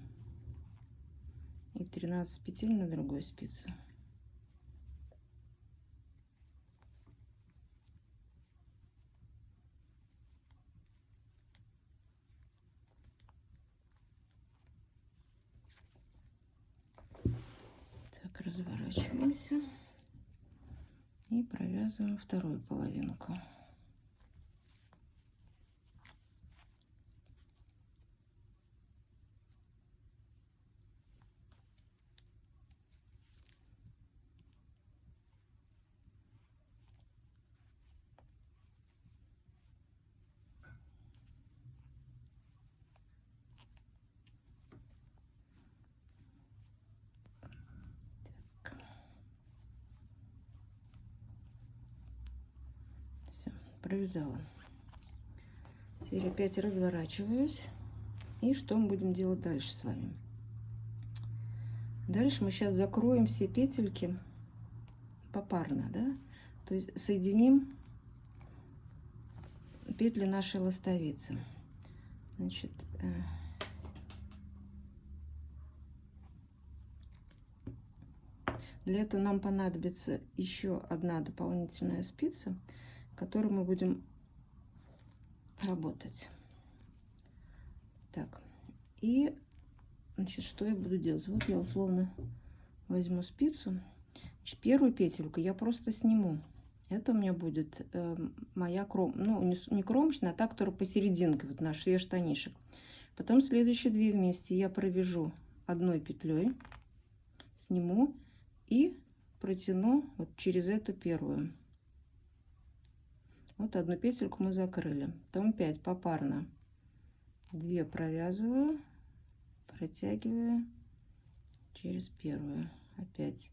и 13 петель на другой спице. Так, разворачиваемся и провязываем вторую половинку. Провязала. Теперь опять разворачиваюсь. И что мы будем делать дальше с вами? Дальше мы сейчас закроем все петельки попарно, да? То есть соединим петли нашей ластовицы. Значит, для этого нам понадобится еще одна дополнительная спица, которой мы будем работать. Так, и значит, что я буду делать? Вот я условно возьму спицу. Значит, первую петельку я просто сниму. Это у меня будет моя не кромочная, а та, которая посерединке, вот наш шве штанишек. Потом следующие две вместе я провяжу одной петлей, сниму и протяну вот через эту первую. Вот одну петельку мы закрыли. Потом 5 попарно 2 провязываю, протягиваю через первую, опять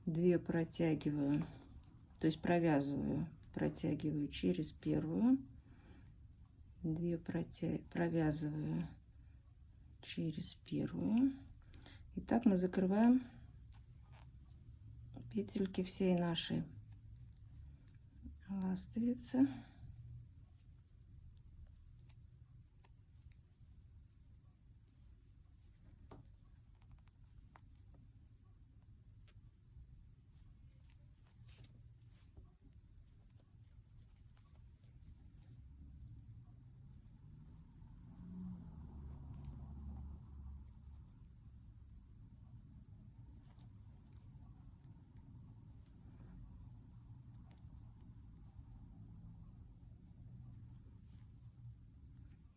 2 протягиваю, то есть провязываю, протягиваю через первую, 2 провязываю через первую. И так мы закрываем петельки всей нашей ластовицы.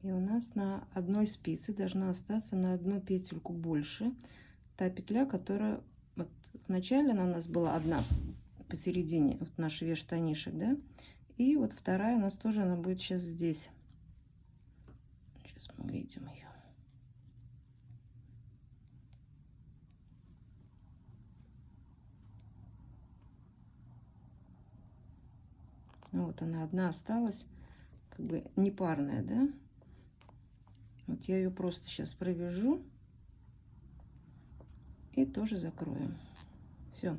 И у нас на одной спице должна остаться на одну петельку больше та петля, которая вот в начале она у нас была одна посередине, вот наш шве штанишек, да, и вот вторая у нас тоже, она будет сейчас здесь. Сейчас мы увидим ее. Ну, вот она одна осталась, как бы непарная, да. Вот я ее просто сейчас провяжу и тоже закроем. Все.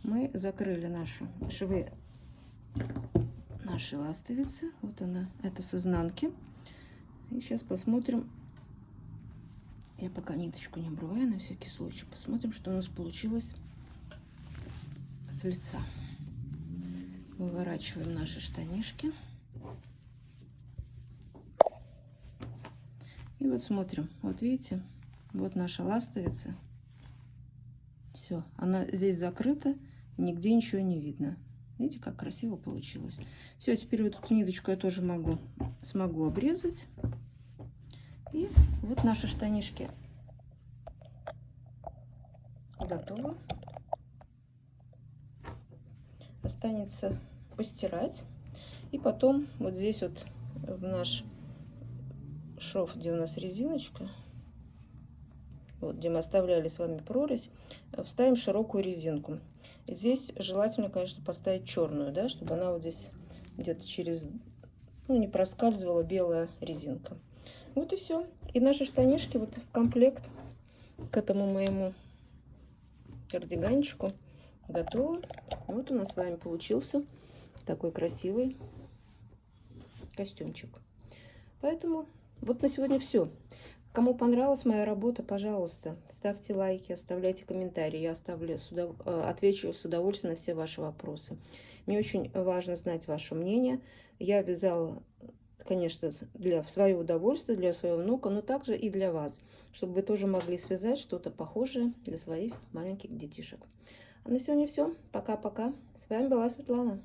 Мы закрыли нашу швы нашей ластовицы. Вот она, это с изнанки. И сейчас посмотрим. Я пока ниточку не обрываю, на всякий случай. Посмотрим, что у нас получилось с лица. Выворачиваем наши штанишки. И вот смотрим, вот видите, вот наша ластовица. Все, она здесь закрыта, нигде ничего не видно. Видите, как красиво получилось. Все, теперь вот эту ниточку я тоже смогу обрезать. И вот наши штанишки готово. Останется постирать. И потом вот здесь вот в наш шов, где у нас резиночка, вот где мы оставляли с вами прорезь, вставим широкую резинку. Здесь желательно, конечно, поставить черную, да, чтобы она вот здесь где-то через, ну, не проскальзывала белая резинка. Вот и все. И наши штанишки вот в комплект к этому моему кардиганчику готовы. Вот у нас с вами получился такой красивый костюмчик. Поэтому вот на сегодня все. Кому понравилась моя работа, пожалуйста, ставьте лайки, оставляйте комментарии. Я отвечу с удовольствием на все ваши вопросы. Мне очень важно знать ваше мнение. Я вязала, конечно, в свое удовольствие, для своего внука, но также и для вас, чтобы вы тоже могли связать что-то похожее для своих маленьких детишек. А на сегодня все. Пока-пока. С вами была Светлана.